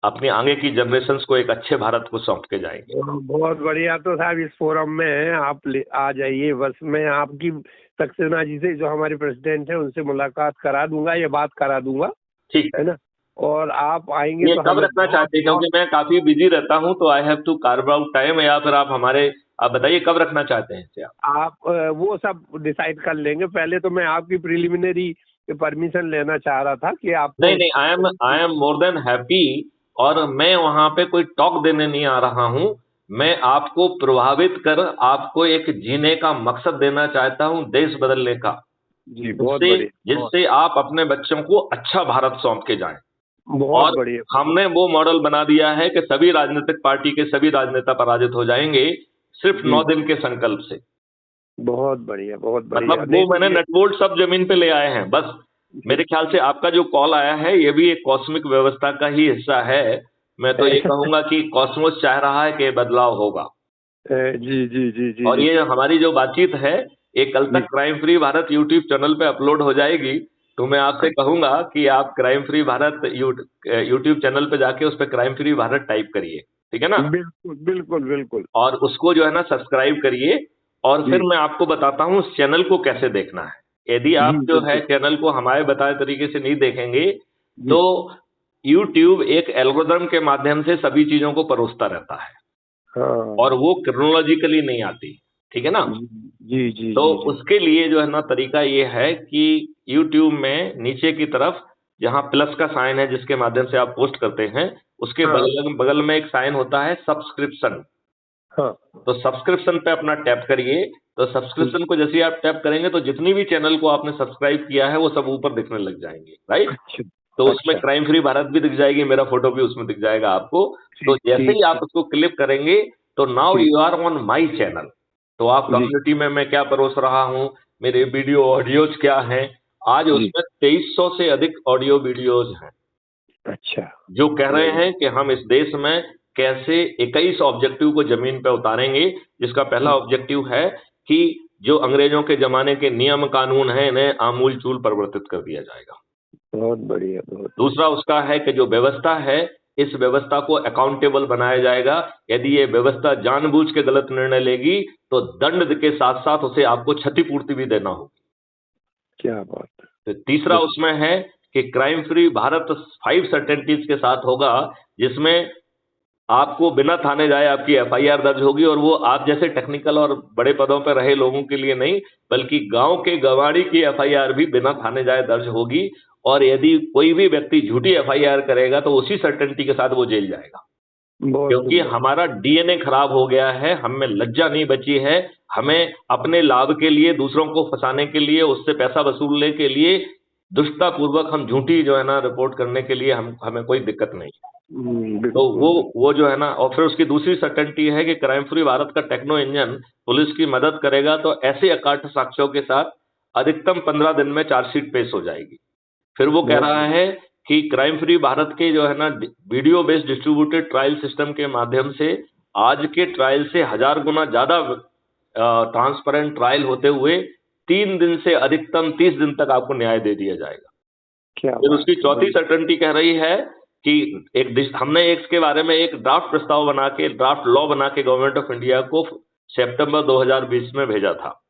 अपनी आगे की जनरेशंस को एक अच्छे भारत को सौंप के जाएंगे। बहुत बढ़िया। तो साहब इस फोरम में आप आ जाइए, बस मैं आपकी सक्सेना जी से, जो हमारे प्रेसिडेंट हैं, उनसे मुलाकात करा दूंगा, ये बात करा दूंगा, ठीक है ना। और आप आएंगे ये तो कब रखना चाहते हैं, क्योंकि मैं काफी बिजी रहता हूं तो I have to carve out time, या फिर आप बताइए कब रखना चाहते हैं इसे। आप वो सब डिसाइड कर लेंगे। पहले तो मैं आपकी प्रिलिमिनरी परमिशन लेना चाह रहा था कि आप। नहीं, I am more than happy. और मैं वहां पे कोई टॉक देने नहीं आ रहा हूं, मैं आपको प्रभावित कर आपको एक जीने का मकसद देना चाहता हूं, देश बदलने का। जी, बहुत बढ़िया। जिससे आप अपने बच्चों को अच्छा भारत सौंप के जाएं। बहुत बढ़िया। हमने वो मॉडल बना दिया है कि सभी राजनीतिक पार्टी के सभी राजनेता पराजित हो जाएंगे सिर्फ 9 दिन के संकल्प से। बहुत बढ़िया, बहुत बढ़िया। मतलब वो मैंने नटबोल्ट सब जमीन पे ले आए हैं। बस मेरे ख्याल से आपका जो कॉल आया है ये भी एक कॉस्मिक व्यवस्था का ही हिस्सा है। मैं तो ये कहूंगा कि कॉस्मोस चाह रहा है कि बदलाव होगा। जी। और ये हमारी जो बातचीत है ये कल तक crime free Bharat YouTube channel पे अपलोड हो जाएगी। तो मैं आपसे कहूंगा कि आप crime free Bharat YouTube channel पे जाके उस पर क्राइम फ्री भारत टाइप करिए, ठीक है ना। बिल्कुल। और उसको जो है ना सब्सक्राइब करिए। और फिर मैं आपको बताता हूँ उस चैनल को कैसे देखना है। यदि आप जो है चैनल को हमारे बताए तरीके से नहीं देखेंगे तो YouTube एक एल्गोरिथम के माध्यम से सभी चीजों को परोसता रहता है। और वो क्रोनोलॉजिकली नहीं आती, ठीक है ना। जी। तो उसके लिए जो है ना तरीका ये है कि YouTube में नीचे की तरफ जहां प्लस का साइन है जिसके माध्यम से आप पोस्ट करते हैं उसके बगल में एक साइन होता है सब्सक्रिप्शन। तो सब्सक्रिप्शन पे अपना टैप करिए। तो सब्सक्रिप्शन को जैसे आप टैप करेंगे तो जितनी भी चैनल को आपने सब्सक्राइब किया है वो सब ऊपर दिखने लग जाएंगे, राइट। तो उसमें क्राइम फ्री भारत भी दिख जाएगी, मेरा फोटो भी उसमें दिख जाएगा आपको। तो जैसे ही आप उसको क्लिक करेंगे तो now you are on my channel. तो आप कम्युनिटी में मैं क्या परोस रहा हूँ, मेरे वीडियो ऑडियोज क्या हैं। आज उसमें 2300 से अधिक ऑडियो वीडियोज हैं। अच्छा। जो कह रहे हैं कि हम इस देश में कैसे 21 ऑब्जेक्टिव को जमीन पर उतारेंगे। जिसका पहला ऑब्जेक्टिव है कि जो अंग्रेजों के जमाने के नियम कानून हैं इन्हें आमूल चूल परिवर्तित कर दिया जाएगा। बहुत बढ़िया। दूसरा उसका है कि जो व्यवस्था है इस व्यवस्था को अकाउंटेबल बनाया जाएगा। यदि ये व्यवस्था जानबूझ के गलत निर्णय लेगी तो दंड के साथ साथ उसे आपको क्षतिपूर्ति भी देना होगी। क्या बात है। तो तीसरा उसमें है कि क्राइम फ्री भारत 5 सर्टेनिटीज के साथ होगा, जिसमें आपको बिना थाने जाए आपकी एफआईआर दर्ज होगी, और वो आप जैसे टेक्निकल और बड़े पदों पर रहे लोगों के लिए नहीं, बल्कि गांव के गवाड़ी की एफआईआर भी बिना थाने जाए दर्ज होगी। और यदि कोई भी व्यक्ति झूठी एफआईआर करेगा तो उसी सर्टेनिटी के साथ वो जेल जाएगा, क्योंकि हमारा डीएनए खराब हो गया है, हम में लज्जा नहीं बची है। हमें अपने लाभ के लिए, दूसरों को फंसाने के लिए, उससे पैसा वसूलने के लिए दुष्टता पूर्वक हम झूठी जो है ना रिपोर्ट करने के लिए हमें कोई दिक्कत नहीं है। तो वो जो है ना, और फिर उसकी दूसरी सर्टेनिटी है कि क्राइम फ्री भारत का टेक्नो इंजन पुलिस की मदद करेगा, तो ऐसे अकाट साक्ष्यों के साथ अधिकतम 15 दिन में चार्जशीट पेश हो जाएगी। फिर वो कह रहा है कि क्राइम फ्री भारत के जो है ना video based distributed trial system के माध्यम से आज के ट्रायल से 1000 गुना ज्यादा ट्रांसपेरेंट ट्रायल होते हुए 3 दिन से अधिकतम 30 दिन तक आपको न्याय दे दिया जाएगा। फिर उसकी चौथी सर्टेनिटी कह रही है कि हमने इसके बारे में एक ड्राफ्ट प्रस्ताव बना के, ड्राफ्ट लॉ बना के गवर्नमेंट ऑफ इंडिया को सितंबर 2020 में भेजा था,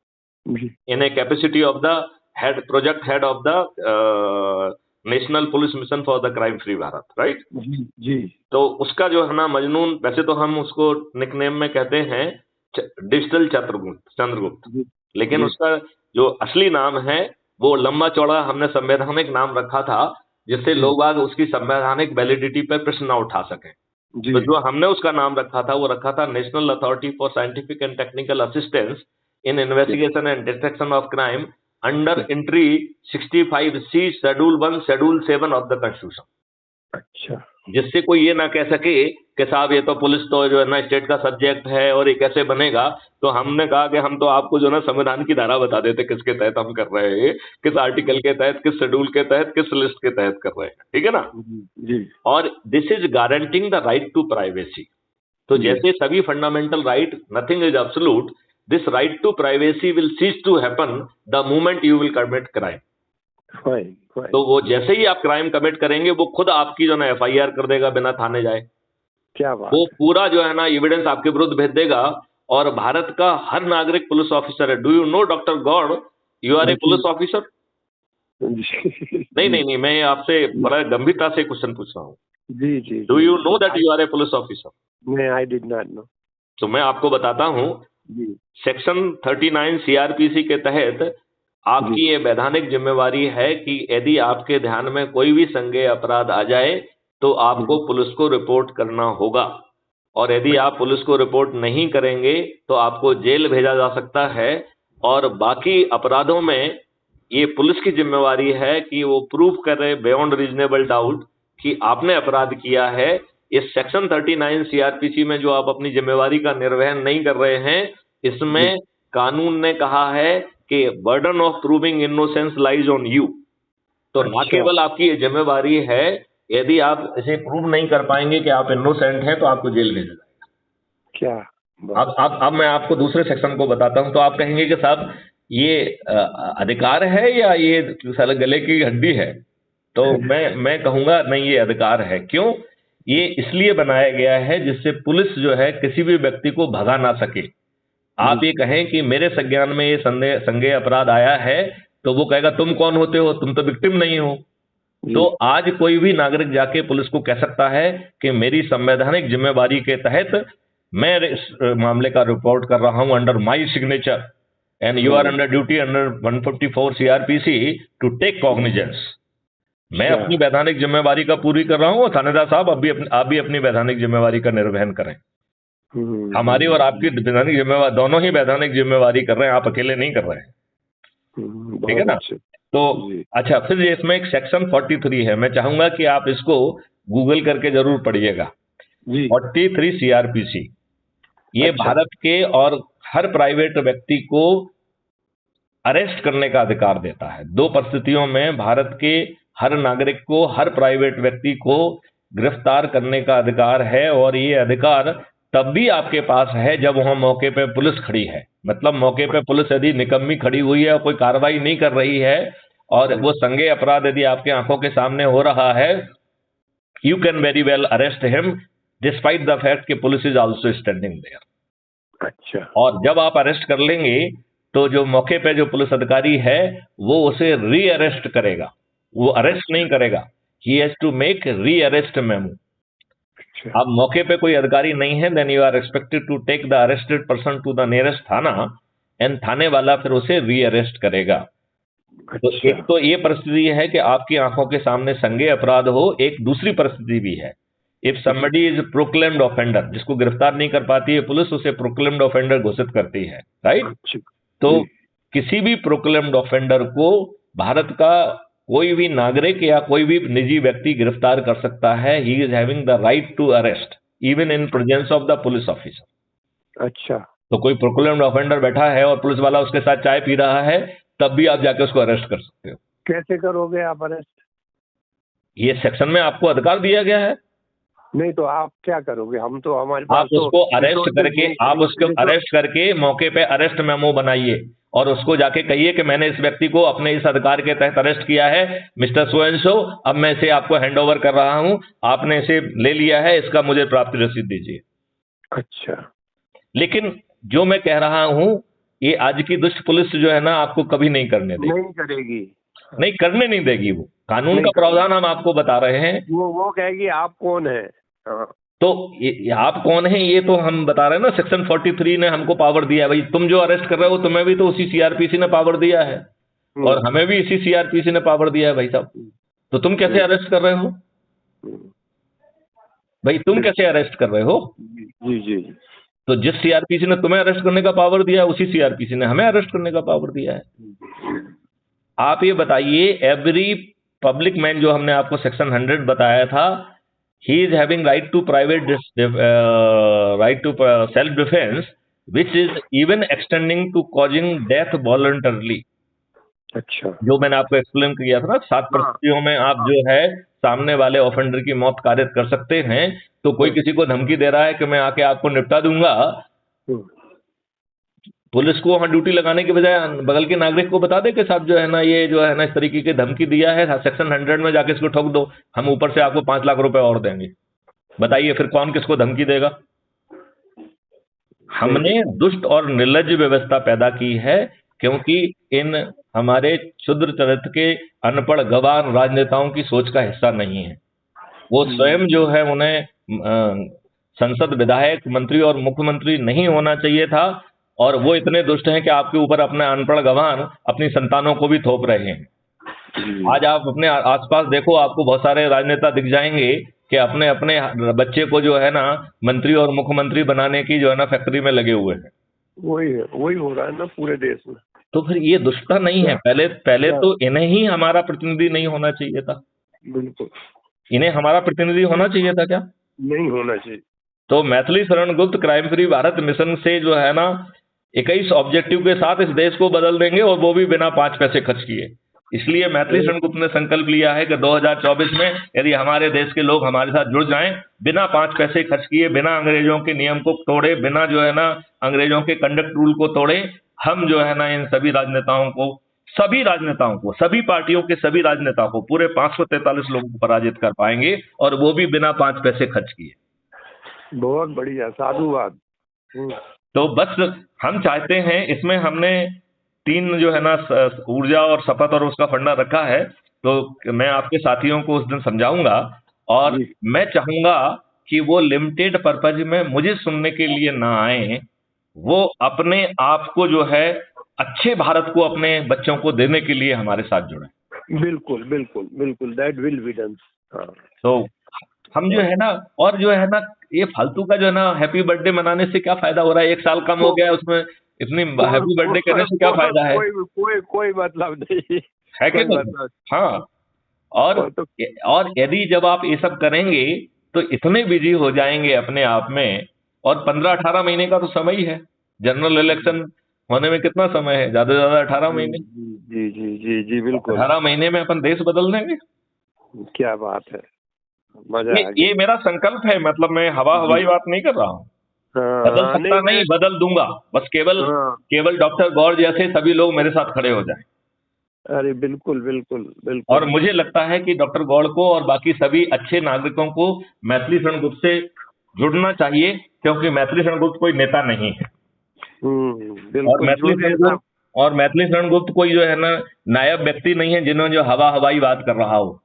in a capacity of the head, project head of the national police mission for the crime free Bharat, right जी। तो उसका जो है ना मजनून, वैसे तो हम उसको निकनेम में कहते हैं डिजिटल चंद्रगुप्त, लेकिन उसका जो असली नाम है वो लंबा चौड़ा हमने संवैधानिक नाम रखा था, जिससे लोग आज उसकी संवैधानिक वैलिडिटी पर प्रश्न न उठा सकें। तो जो हमने उसका नाम रखा था वो रखा था national authority for scientific and technical assistance in investigation and detection of crime under entry 65C schedule 1 schedule 7 of the constitution. अच्छा, जिससे कोई ये ना कह सके कि साहब ये तो पुलिस तो जो है ना स्टेट का सब्जेक्ट है और ये कैसे बनेगा। तो हमने कहा कि हम तो आपको जो है ना संविधान की धारा बता देते किसके तहत हम कर रहे हैं, किस आर्टिकल के तहत, किस शेड्यूल के तहत, किस लिस्ट के तहत कर रहे हैं, ठीक है ना जी। और this is guaranteeing the right to privacy. तो जैसे सभी fundamental right, nothing is absolute, this right to privacy will cease to happen the moment you will commit crime. तो वो जैसे ही आप क्राइम कमिट करेंगे वो खुद आपकी जो ना एफआईआर कर देगा बिना थाने जाए। क्या बात, वो पूरा जो है ना एविडेंस आपके विरुद्ध भेज देगा। और भारत का हर नागरिक पुलिस ऑफिसर है। Do you know doctor Gaur, you are a police officer? नहीं, मैं आपसे बड़ा गंभीरता से क्वेश्चन पूछ रहा हूँ। जी। Do you know that you are a police officer? नहीं, आई डिड नॉट नो। तो मैं आपको बताता हूँ, सेक्शन 39 सीआरपीसी के तहत आपकी ये वैधानिक जिम्मेवारी है कि यदि आपके ध्यान में कोई भी संज्ञेय अपराध आ जाए तो आपको पुलिस को रिपोर्ट करना होगा। और यदि आप पुलिस को रिपोर्ट नहीं करेंगे तो आपको जेल भेजा जा सकता है। और बाकी अपराधों में ये पुलिस की जिम्मेवारी है कि वो प्रूफ करे बियॉन्ड रीजनेबल डाउट कि आपने अपराध किया है। इस सेक्शन 39 सीआरपीसी में जो आप अपनी जिम्मेवारी का निर्वहन नहीं कर रहे हैं, इसमें कानून ने कहा है कि burden of proving innocence lies on you. तो ना केवल आपकी ये जिम्मेवारी है, यदि आप इसे प्रूव नहीं कर पाएंगे कि आप इनोसेंट हैं तो आपको जेल भेजा जाएगा। क्या अब मैं आपको दूसरे सेक्शन को बताता हूं। तो आप कहेंगे कि साहब ये अधिकार है या ये गले की हड्डी है? तो मैं कहूंगा नहीं, ये अधिकार है। क्यों? ये इसलिए बनाया गया है जिससे पुलिस जो है किसी भी व्यक्ति को भगा ना सके। आप ये कहें कि मेरे संज्ञान में ये संज्ञेय अपराध आया है, तो वो कहेगा तुम कौन होते हो, तुम तो विक्टिम नहीं हो। तो आज कोई भी नागरिक जाके पुलिस को कह सकता है कि मेरी संवैधानिक जिम्मेवारी के तहत मैं इस मामले का रिपोर्ट कर रहा हूं under my signature and you are under duty under 154 CrPC to take cognizance. मैं अपनी वैधानिक जिम्मेवारी का पूरी कर रहा हूं। थानेदार साहब आप भी अपनी वैधानिक जिम्मेवारी का निर्वहन करें। हमारी और आपकी वैधानिक जिम्मेवारी, दोनों ही वैधानिक जिम्मेवारी कर रहे हैं, आप अकेले नहीं कर रहे हैं, ठीक है ना। तो अच्छा, फिर इसमें एक सेक्शन 43 है। मैं चाहूंगा कि आप इसको गूगल करके जरूर पढ़िएगा। 43 सीआरपीसी ये भारत के और हर प्राइवेट व्यक्ति को अरेस्ट करने का अधिकार देता है। 2 परिस्थितियों में भारत के हर नागरिक को, हर प्राइवेट व्यक्ति को गिरफ्तार करने का अधिकार है। और ये अधिकार तब भी आपके पास है जब वहां मौके पे पुलिस खड़ी है। मतलब मौके पे पुलिस यदि निकम्मी खड़ी हुई है और कोई कार्रवाई नहीं कर रही है और वो संज्ञेय अपराध यदि आपके आंखों के सामने हो रहा है, you can very well arrest him despite the fact कि police is also standing there. अच्छा। और जब आप अरेस्ट कर लेंगे तो जो मौके पे जो पुलिस अधिकारी है वो उसे री अरेस्ट करेगा, वो अरेस्ट नहीं करेगा। He has to make rearrest memo. अच्छा। आप मौके पे कोई अधिकारी नहीं है, then you are expected to take the arrested person to the nearest थाना एंड थाने वाला फिर उसे रीअरेस्ट करेगा। तो अच्छा। एक तो ये परिस्थिति है कि आपकी आंखों के सामने संज्ञेय अपराध हो, एक दूसरी परिस्थिति भी है, if somebody is proclaimed offender, जिसको गिरफ्तार नहीं कर पाती है पुलिस, उसे प्रोक्लेम्ड ऑफेंडर घोषित करती है, राइट। अच्छा तो जी। किसी भी प्रोक्लेम्ड ऑफेंडर को भारत का कोई भी नागरिक या कोई भी निजी व्यक्ति गिरफ्तार कर सकता है। He is having the right to arrest even in presence of the police officer. अच्छा। तो कोई प्रोक्लेम्ड ऑफेंडर बैठा है और पुलिस वाला उसके साथ चाय पी रहा है, तब भी आप जाके उसको अरेस्ट कर सकते हो। कैसे करोगे आप अरेस्ट? ये सेक्शन में आपको अधिकार दिया गया है। नहीं तो आप क्या करोगे? हम तो हमारे आप पास तो उसको अरेस्ट resources करके नहीं- आप उसको resource- अरेस्ट करके मौके पे अरेस्ट मेमो बनाइए और उसको जाके कहिए कि मैंने इस व्यक्ति को अपने इस अधिकार के तहत अरेस्ट किया है, मिस्टर सो एंड सो, अब मैं इसे आपको हैंड ओवर कर रहा हूं, आपने इसे ले लिया है, इसका मुझे प्राप्ति रसीद दीजिए। अच्छा। लेकिन जो मैं कह रहा हूं, ये आज की दुष्ट पुलिस जो है ना, आपको कभी नहीं करने देगी, नहीं करेगी। नहीं करने नहीं देगी। वो कानून नहीं का करेगी। प्रावधान हम आपको बता रहे हैं। वो कहेगी आप कौन है। हाँ। तो ये आप कौन है ये तो हम बता रहे हैं ना, सेक्शन 43 ने हमको पावर दिया है। भाई तुम जो अरेस्ट कर रहे हो, तुम्हें भी तो उसी सीआरपीसी ने पावर दिया है और हमें भी इसी सीआरपीसी ने पावर दिया है भाई साहब। तो तुम कैसे अरेस्ट कर रहे हो भाई, तुम कैसे अरेस्ट कर रहे हो? जी जी। तो जिस सीआरपीसी ने तुम्हें अरेस्ट करने का पावर दिया है, उसी सीआरपीसी ने हमें अरेस्ट करने का पावर दिया है। आप ये बताइए, एवरी पब्लिक मैन, जो हमने आपको सेक्शन 100 बताया था, he is having right to right to self defense, which is even extending to causing death voluntarily। अच्छा। जो मैंने आपको एक्सप्लेन किया था ना, 7 परिस्थितियों में आप जो है सामने वाले ऑफेंडर की मौत कारित कर सकते हैं। तो कोई किसी को धमकी दे रहा है कि मैं आके आपको निपटा दूंगा, पुलिस को वहां ड्यूटी लगाने के बजाय बगल के नागरिक को बता दे कि साहब जो है ना, ये जो है ना इस तरीके की धमकी दिया है, सेक्शन 100 में जाके इसको ठोक दो, हम ऊपर से आपको 5 लाख रुपए और देंगे। बताइए फिर कौन किसको धमकी देगा? हमने दुष्ट और निर्लज्ज व्यवस्था पैदा की है, क्योंकि इन हमारे क्षुद्र चरित्र के अनपढ़ गवार राजनेताओं की सोच का हिस्सा नहीं है। वो स्वयं जो है, उन्हें संसद, विधायक, मंत्री और मुख्यमंत्री नहीं होना चाहिए था, और वो इतने दुष्ट हैं कि आपके ऊपर अपने अनपढ़ गवार अपनी संतानों को भी थोप रहे हैं। आज आप अपने आसपास देखो, आपको बहुत सारे राजनेता दिख जाएंगे कि अपने अपने बच्चे को जो है ना मंत्री और मुख्यमंत्री बनाने की जो है ना फैक्ट्री में लगे हुए हैं। वही हो रहा है ना पूरे देश में। तो फिर ये दुष्टता नहीं है? पहले तो इन्हें ही हमारा प्रतिनिधि नहीं होना चाहिए था। बिल्कुल। इन्हें हमारा प्रतिनिधि होना चाहिए था क्या? नहीं होना चाहिए। तो मैथिली शरण गुप्त क्राइम फ्री भारत मिशन से जो है ना 21 ऑब्जेक्टिव के साथ इस देश को बदल देंगे, और वो भी बिना 5 पैसे खर्च किए। इसलिए मैथिली शरण गुप्त ने संकल्प लिया है कि 2024 में यदि हमारे देश के लोग हमारे साथ जुड़ जाएं, बिना 5 पैसे खर्च किए, बिना अंग्रेजों के नियम को तोड़े, बिना जो है ना अंग्रेजों के कंडक्ट रूल को तोड़े, हम जो है ना इन सभी राजनेताओं को, सभी पार्टियों के सभी राजनेताओं को, पूरे 543 लोगों को पराजित कर पाएंगे, और वो भी बिना 5 पैसे खर्च किए। बहुत बढ़िया, साधुवाद। तो बस हम चाहते हैं, इसमें हमने 3 जो है ना ऊर्जा और शपथ और उसका फंडा रखा है। तो मैं आपके साथियों को उस दिन समझाऊंगा, और मैं चाहूंगा कि वो लिमिटेड पर्पज में मुझे सुनने के लिए ना आए, वो अपने आप को जो है अच्छे भारत को अपने बच्चों को देने के लिए हमारे साथ जुड़े। बिल्कुल बिल्कुल बिल्कुल, दैट विल बी डन। तो हम जो है ना, और जो है ना ये फालतू का जो है ना हैप्पी बर्थडे मनाने से क्या फायदा हो रहा है? 1 साल कम हो गया, उसमें इतनी हैप्पी बर्थडे करने से क्या फायदा है? कोई मतलब नहीं है कि नहीं? हाँ। और यदि जब आप ये सब करेंगे तो इतने बिजी हो जाएंगे अपने आप में, और 15-18 महीने का तो समय ही है। जनरल इलेक्शन होने में कितना समय है? ज्यादा से ज्यादा 18 महीने। जी जी जी जी बिल्कुल। 18 महीने में अपन देश बदल देंगे। क्या बात है, मजा ये मेरा संकल्प है, मतलब मैं हवाई बात नहीं कर रहा हूँ। बदल सकता नहीं, बदल दूंगा, बस केवल डॉक्टर गौर जैसे सभी लोग मेरे साथ खड़े हो जाएं। अरे बिल्कुल बिल्कुल बिल्कुल। और मुझे लगता है कि डॉक्टर गौड़ को और बाकी सभी अच्छे नागरिकों को मैथिली शरण गुप्त से जुड़ना चाहिए, क्योंकि मैथिली शरण गुप्त कोई नेता नहीं है। और मैथिली शरण गुप्त कोई जो है ना नायब व्यक्ति नहीं है, जिन्होंने जो हवाई बात कर रहा हो।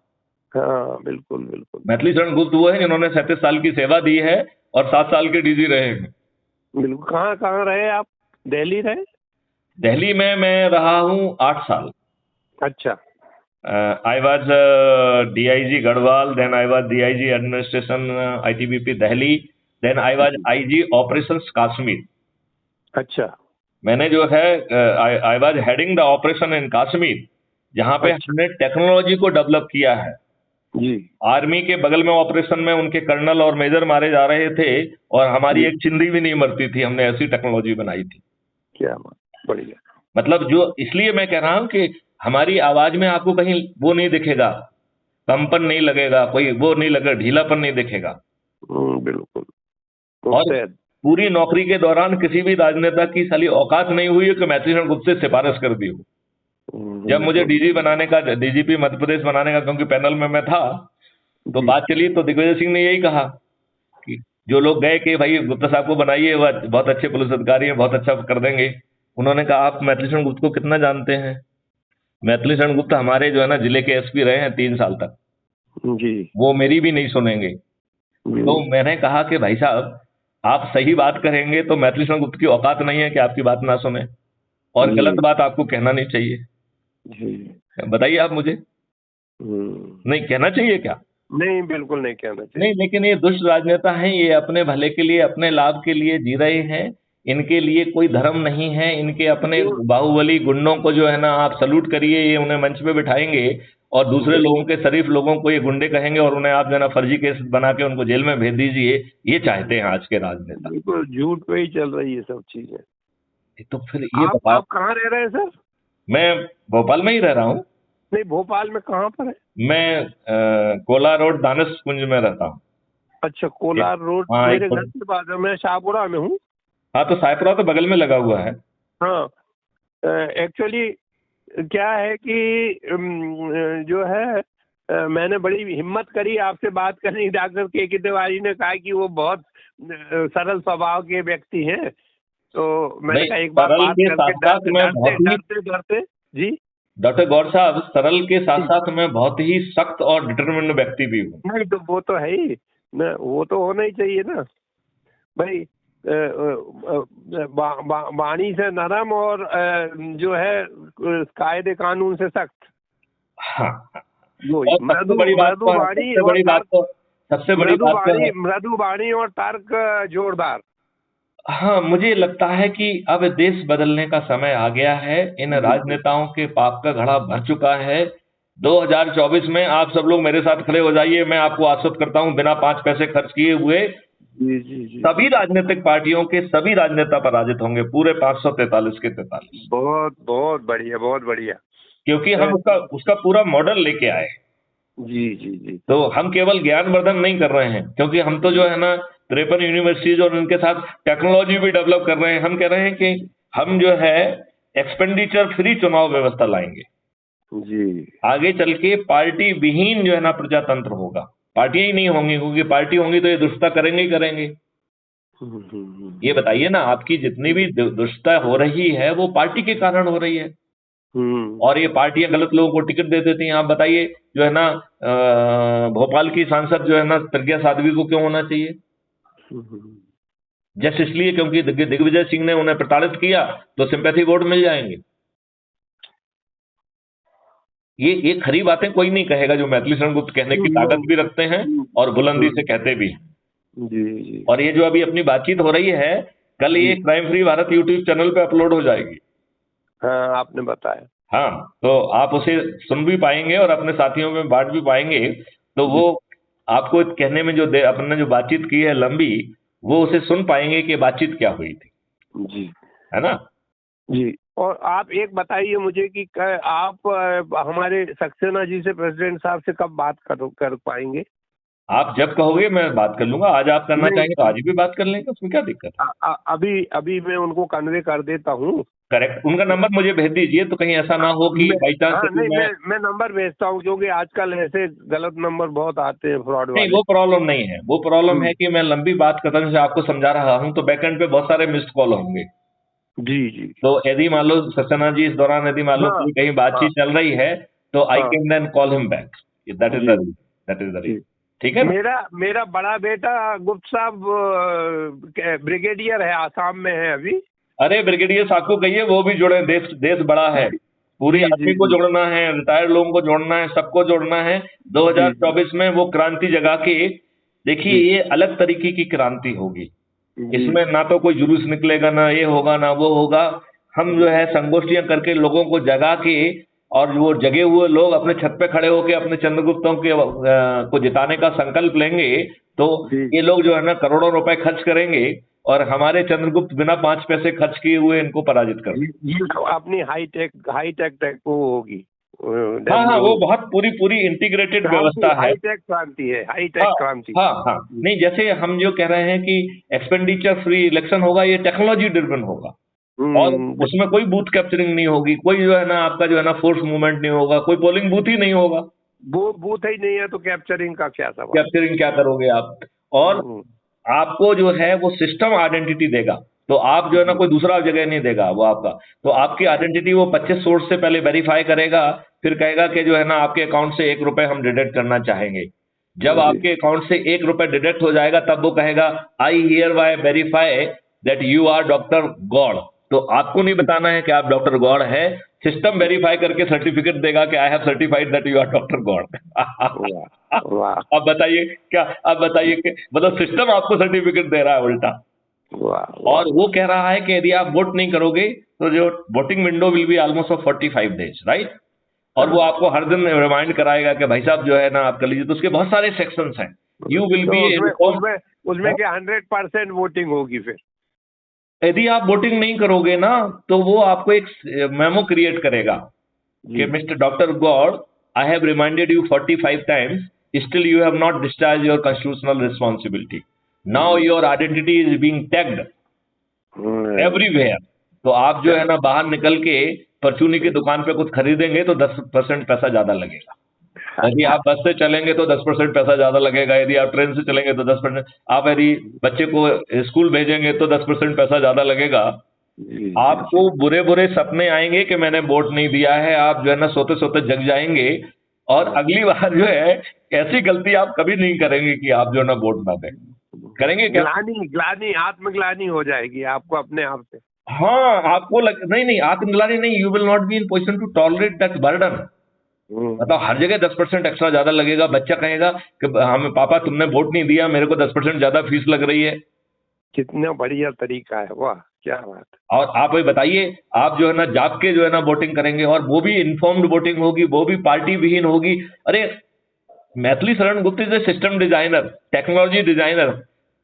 हाँ बिल्कुल बिल्कुल मैथिली शरण गुप्त वो है जिन्होंने 37 साल की सेवा दी है और 7 साल के डीजी रहे हैं। बिल्कुल। कहाँ कहाँ रहे आप? दिल्ली रहे? दिल्ली में मैं रहा हूँ 8 साल। अच्छा। I was DIG Garhwal, then I was DIG Administration ITBP Delhi, then I was IG Operations Kashmir। अच्छा मैंने जो है I was heading the operation in Kashmir, जहां पे अच्छा। हमने टेक्नोलॉजी को डेवलप किया है। जी आर्मी के बगल में ऑपरेशन में उनके कर्नल और मेजर मारे जा रहे थे और हमारी जी। एक चिंदी भी नहीं मरती थी, हमने ऐसी टेक्नोलॉजी बनाई थी। क्या बात, बढ़िया। मतलब जो, इसलिए मैं कह रहा हूं कि हमारी आवाज में आपको कहीं वो नहीं दिखेगा, कंपन नहीं लगेगा, कोई वो नहीं लगेगा, ढीलापन नहीं दिखेगा। बिल्कुल। और मुस्तैद। पूरी नौकरी के दौरान किसी भी राजनेता की साली औकात नहीं हुई है कि मैथिली शरण गुप्त से सिफारिश कर दी हो। जब मुझे डीजी बनाने का, डीजीपी मध्य प्रदेश बनाने का, क्योंकि पैनल में मैं था, तो बात चली तो दिग्विजय सिंह ने यही कहा कि जो लोग गए कि भाई गुप्ता साहब को बनाइए, वह बहुत अच्छे पुलिस अधिकारी हैं, बहुत अच्छा कर देंगे। उन्होंने कहा आप मैथिली शरण गुप्त को कितना जानते हैं? मैथिली शरण गुप्त हमारे जो है ना जिले के एसपी रहे हैं 3 साल तक, जी वो मेरी भी नहीं सुनेंगे। जी। तो मैंने कहा कि भाई साहब आप सही बात करेंगे तो मैथिली शरण गुप्त की औकात नहीं है कि आपकी बात ना सुने, और जी गलत बात आपको कहना नहीं चाहिए। जी। बताइए आप मुझे, नहीं कहना चाहिए क्या? नहीं, बिल्कुल नहीं कहना चाहिए। नहीं, लेकिन ये दुष्ट राजनेता हैं, ये अपने भले के लिए, अपने लाभ के लिए जी रहे हैं। इनके लिए कोई धर्म नहीं है, इनके अपने बाहुबली गुंडों को जो है ना आप सल्यूट करिए, ये उन्हें मंच पे बिठाएंगे और दूसरे लोगों के, शरीफ लोगों को ये गुंडे कहेंगे और उन्हें आप जो है ना फर्जी केस बना के उनको जेल में भेज दीजिए। ये चाहते हैं आज के राजनेता। बिल्कुल झूठ पे ही चल रही है सब चीजें। तो फिर ये बताओ। आप कहाँ रह रहे हैं सर? मैं भोपाल में ही रह रहा हूँ। नहीं, भोपाल में कहाँ पर है? मैं कोला रोड दानिश कुंज में रहता हूँ। अच्छा, कोलार रोड हाँ, मेरे घर के पास है। मैं शाहपुरा में हूँ। हाँ, तो सायपुरा तो बगल में लगा हुआ है। हाँ, एक्चुअली क्या है कि जो है मैंने बड़ी हिम्मत करी आपसे बात करने की। डॉक्टर के तिवारी ने कहा कि वो बहुत सरल स्वभाव के व्यक्ति हैं, तो मैंने कहा एक बार बात करके डरते जी। डॉक्टर गौर साहब, सरल के साथ साथ मैं बहुत ही सख्त और डिटरमिन्ड व्यक्ति भी हूँ। नहीं तो वो तो है ही ना, वो तो होना ही चाहिए ना भाई। वाणी से नरम और जो है कायदे कानून से सख्त। हाँ, मृदु वाणी और तर्क जोरदार। हाँ, मुझे लगता है कि अब देश बदलने का समय आ गया है। इन राजनेताओं के पाप का घड़ा भर चुका है। 2024 में आप सब लोग मेरे साथ खड़े हो जाइए, मैं आपको आश्वस्त करता हूं, बिना 5 पैसे खर्च किए हुए सभी राजनीतिक पार्टियों के सभी राजनेता पराजित होंगे, पूरे 543 के 43। बहुत बहुत बढ़िया, बहुत बढ़िया। क्योंकि हम उसका पूरा मॉडल लेके आए। जी जी जी। तो हम केवल ज्ञानवर्धन नहीं कर रहे हैं, क्योंकि हम तो जो है ना 53 यूनिवर्सिटीज और उनके साथ टेक्नोलॉजी भी डेवलप कर रहे हैं। हम कह रहे हैं कि हम जो है एक्सपेंडिचर फ्री चुनाव व्यवस्था लाएंगे जी। आगे चल के। पार्टी विहीन जो है ना प्रजातंत्र होगा, पार्टियां ही नहीं होंगी, क्योंकि पार्टी होंगी तो ये दुष्टता करेंगे ही करेंगे। ये बताइए ना, आपकी जितनी भी दुष्टता हो रही है वो पार्टी के कारण हो रही है, और ये पार्टियां गलत लोगों को टिकट दे देती हैं। आप बताइए, जो है ना भोपाल की सांसद जो है ना प्रज्ञा साध्वी को क्यों होना चाहिए? जस्ट इसलिए क्योंकि दिग्विजय सिंह ने उन्हें प्रताड़ित किया, तो सिंपैथी वोट मिल जाएंगे। ये खरी बातें कोई नहीं कहेगा जो मैथिली शरण गुप्त कहने की ताकत भी रखते हैं और बुलंदी से कहते भी हैं। जी। और ये जो अभी अपनी बातचीत हो रही है, कल ये crime free Bharat YouTube channel पे अपलोड हो जाएगी। हाँ, आपने बताया। हाँ, तो आप उसे सुन भी पाएंगे और अपने साथियों में बांट भी पाएंगे। तो वो आपको कहने में जो अपने जो बातचीत की है लंबी, वो उसे सुन पाएंगे कि बातचीत क्या हुई थी जी, है ना जी। और आप एक बताइए मुझे कि आप हमारे सक्सेना जी से, प्रेसिडेंट साहब से कब बात कर पाएंगे? आप जब कहोगे मैं बात कर लूंगा। आज आप करना चाहेंगे तो आज भी बात कर लेंगे, उसमें क्या दिक्कत है? अभी मैं उनको कन्वे कर देता हूँ। करेक्ट, उनका नंबर मुझे भेज दीजिए, तो कहीं ऐसा ना हो कि बाई चांस। मैं नंबर भेजता हूँ, क्योंकि आजकल ऐसे गलत नंबर बहुत आते हैं, फ्रॉड वाले। नहीं, वो प्रॉब्लम नहीं है। वो प्रॉब्लम है कि मैं लंबी बात कथन से आपको समझा रहा हूँ, तो बैकएंड पे बहुत सारे मिस्ड कॉल होंगे। जी जी। तो यदि मान लो सक्सेना जी इस दौरान यदि मान लो कहीं बातचीत चल रही है, तो I can then call him back. That is the reason. ठीक है ना? मेरा बड़ा बेटा गुप्त साहब ब्रिगेडियर है, आसाम में है अभी। अरे ब्रिगेडियर साहब को कहिए वो भी जुड़े, देश बड़ा है, पूरी आर्मी को जोड़ना है, रिटायर्ड लोगों को जोड़ना है, सबको जोड़ना है। 2024 में वो क्रांति जगा के देखिए, ये अलग तरीके की क्रांति होगी। इसमें ना तो कोई जुलूस निकलेगा, ना ये होगा ना वो होगा। हम जो है संगोष्ठियां करके लोगों को जगा के, और वो जगे हुए लोग अपने छत पे खड़े होकर अपने चंद्रगुप्तों के को जिताने का संकल्प लेंगे, तो ये लोग जो है ना करोड़ों रुपए खर्च करेंगे और हमारे चंद्रगुप्त बिना 5 पैसे खर्च किए हुए इनको पराजित कर अपनी हाईटेक वो होगी। हाँ, वो बहुत पूरी इंटीग्रेटेड व्यवस्था है। हाईटेक क्रांति है, हाईटेक क्रांति। हाँ, नहीं, जैसे हम जो कह रहे हैं कि एक्सपेंडिचर फ्री इलेक्शन होगा, ये टेक्नोलॉजी ड्रिवन होगा, और उसमें कोई बूथ कैप्चरिंग नहीं होगी, कोई जो है ना आपका जो है ना फोर्स मूवमेंट नहीं होगा, कोई पोलिंग बूथ ही नहीं होगा। वो बूथ ही नहीं है तो कैप्चरिंग का क्या सवाल? कैप्चरिंग क्या करोगे आप? और आपको जो है वो सिस्टम आइडेंटिटी देगा, तो आप जो है ना कोई दूसरा जगह नहीं देगा वो आपका। तो आपकी आइडेंटिटी वो 25 सोर्स से पहले वेरीफाई करेगा, फिर कहेगा कि जो है ना आपके अकाउंट से 1 रुपए हम डिडक्ट करना चाहेंगे। जब आपके अकाउंट से 1 रुपए डिडक्ट हो जाएगा, तब वो कहेगा I hereby verify that you are doctor Gaur. तो आपको नहीं बताना है कि आप डॉक्टर गौड़ है, सिस्टम वेरीफाई करके सर्टिफिकेट देगा कि I have certified that you are doctor Gaur. अब बताइए क्या, अब बताइए कि मतलब सिस्टम आपको सर्टिफिकेट दे रहा है उल्टा। और वो कह रहा है कि यदि आप वोट नहीं करोगे तो जो voting window will be almost of 45 days, right? और वो आपको हर दिन रिमाइंड कराएगा कि भाई साहब जो है ना आप कर लीजिए। तो उसके बहुत सारे सेक्शंस हैं। यू विल बी उसमें क्या 100% वोटिंग होगी? फिर यदि आप वोटिंग नहीं करोगे ना, तो वो आपको एक मेमो क्रिएट करेगा कि mister doctor Gaur, I have reminded you 45 times, still you have not discharge your constitutional responsibility. Now your identity is being tagged everywhere. तो आप जो है ना बाहर निकल के परचूनी की दुकान पे कुछ खरीदेंगे तो 10% पैसा ज्यादा लगेगा। यदि आप बस से चलेंगे तो 10% पैसा ज्यादा लगेगा। यदि आप ट्रेन से चलेंगे तो 10%। आप यदि बच्चे को स्कूल भेजेंगे तो 10% पैसा ज्यादा लगेगा। आपको बुरे बुरे सपने आएंगे कि मैंने वोट नहीं दिया है। आप जो है ना सोते सोते जग जाएंगे, और अगली बार जो है ऐसी गलती आप कभी नहीं करेंगे कि आप जो है ना वोट ना दें। करेंगे क्या? ग्लानी आत्मग्लानी हो जाएगी आपको अपने आप से। हाँ, आपको नहीं, आत्मग्लानी नहीं, you will not be in position to tolerate that burden. मतलब हर जगह 10% एक्स्ट्रा ज्यादा लगेगा। बच्चा कहेगा कि हमें पापा तुमने वोट नहीं दिया, मेरे को 10% ज्यादा फीस लग रही है। कितना बढ़िया तरीका है, वाह क्या बात। और आप ये बताइए, आप जो है ना जाग के जो है ना वोटिंग करेंगे, और वो भी इन्फॉर्म्ड वोटिंग होगी, वो भी पार्टी विहीन होगी। अरे मैथिली शरण गुप्त is a system designer, technology designer.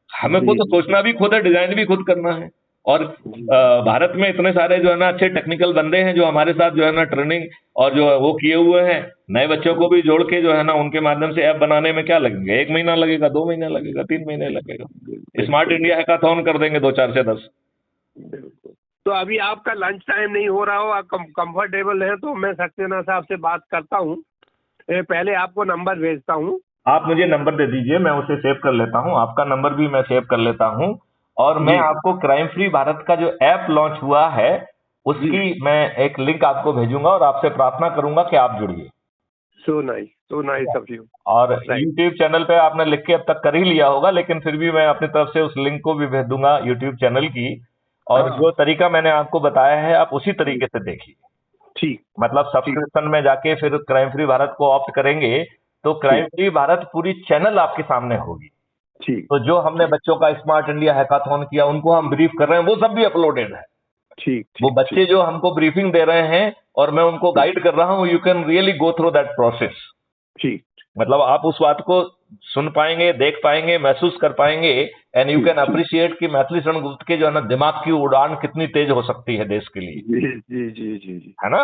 हमें को तो सोचना भी खुद है, डिजाइन भी खुद करना है। और भारत में इतने सारे जो है ना अच्छे टेक्निकल बंदे हैं जो हमारे साथ जो है ना ट्रेनिंग और जो वो किए हुए हैं। नए बच्चों को भी जोड़ के जो है ना उनके माध्यम से ऐप बनाने में क्या लगेगा? 1 महीना लगेगा, 2 महीना लगेगा, 3 महीने लगेगा। स्मार्ट इंडिया हैकाथॉन कर देंगे 2, 4 से 10। तो अभी आपका लंच टाइम नहीं हो रहा हो, आप कंफर्टेबल है तो मैं सक्सेना साहब से बात करता हूँ। पहले आपको नंबर भेजता हूँ। आप मुझे नंबर दे दीजिए, मैं उसे सेव कर लेता हूँ। आपका नंबर भी मैं सेव कर लेता हूँ। और मैं आपको क्राइम फ्री भारत का जो ऐप लॉन्च हुआ है उसकी मैं एक लिंक आपको भेजूंगा, और आपसे प्रार्थना करूंगा कि आप जुड़िए। So nice of you. और यूट्यूब चैनल पे आपने लिख के अब तक कर ही लिया होगा, लेकिन फिर भी मैं अपनी तरफ से उस लिंक को भी भेज दूंगा यूट्यूब चैनल की। और जो तरीका मैंने आपको बताया है आप उसी तरीके से देखिए। ठीक, मतलब सब्सक्रिप्शन में जाके फिर क्राइम फ्री भारत को ऑप्ट करेंगे तो क्राइम फ्री भारत पूरी चैनल आपके सामने होगी। तो जो हमने बच्चों का स्मार्ट इंडिया हैकाथॉन किया, उनको हम ब्रीफ कर रहे हैं, वो सब भी अपलोडेड है। वो बच्चे जो हमको ब्रीफिंग दे रहे हैं और मैं उनको गाइड कर रहा हूँ, you can really go through that process. मतलब आप उस बात को सुन पाएंगे, देख पाएंगे, महसूस कर पाएंगे, एंड यू कैन अप्रिशिएट कि मैथिली शरण गुप्त के जो है ना दिमाग की उड़ान कितनी तेज हो सकती है देश के लिए। जी है ना?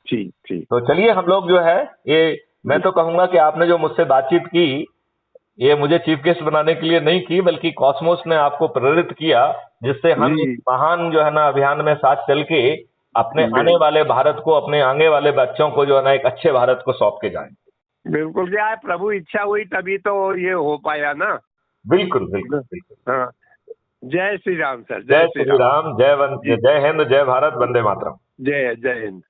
ठीक। तो चलिए हम लोग जो है ये, मैं तो कहूंगा कि आपने जो मुझसे बातचीत की, ये मुझे चीफ गेस्ट बनाने के लिए नहीं की, बल्कि कॉस्मोस ने आपको प्रेरित किया, जिससे हम महान जो है ना अभियान में साथ चल के अपने आने वाले भारत को, अपने आगे वाले बच्चों को जो है ना एक अच्छे भारत को सौंप के जाएं। बिल्कुल, क्या है, प्रभु इच्छा हुई तभी तो ये हो पाया ना। बिल्कुल। हाँ, जय श्री राम सर। जय श्री राम, जय हिंद, जय भारत, वंदे मातरम। जय हिंद।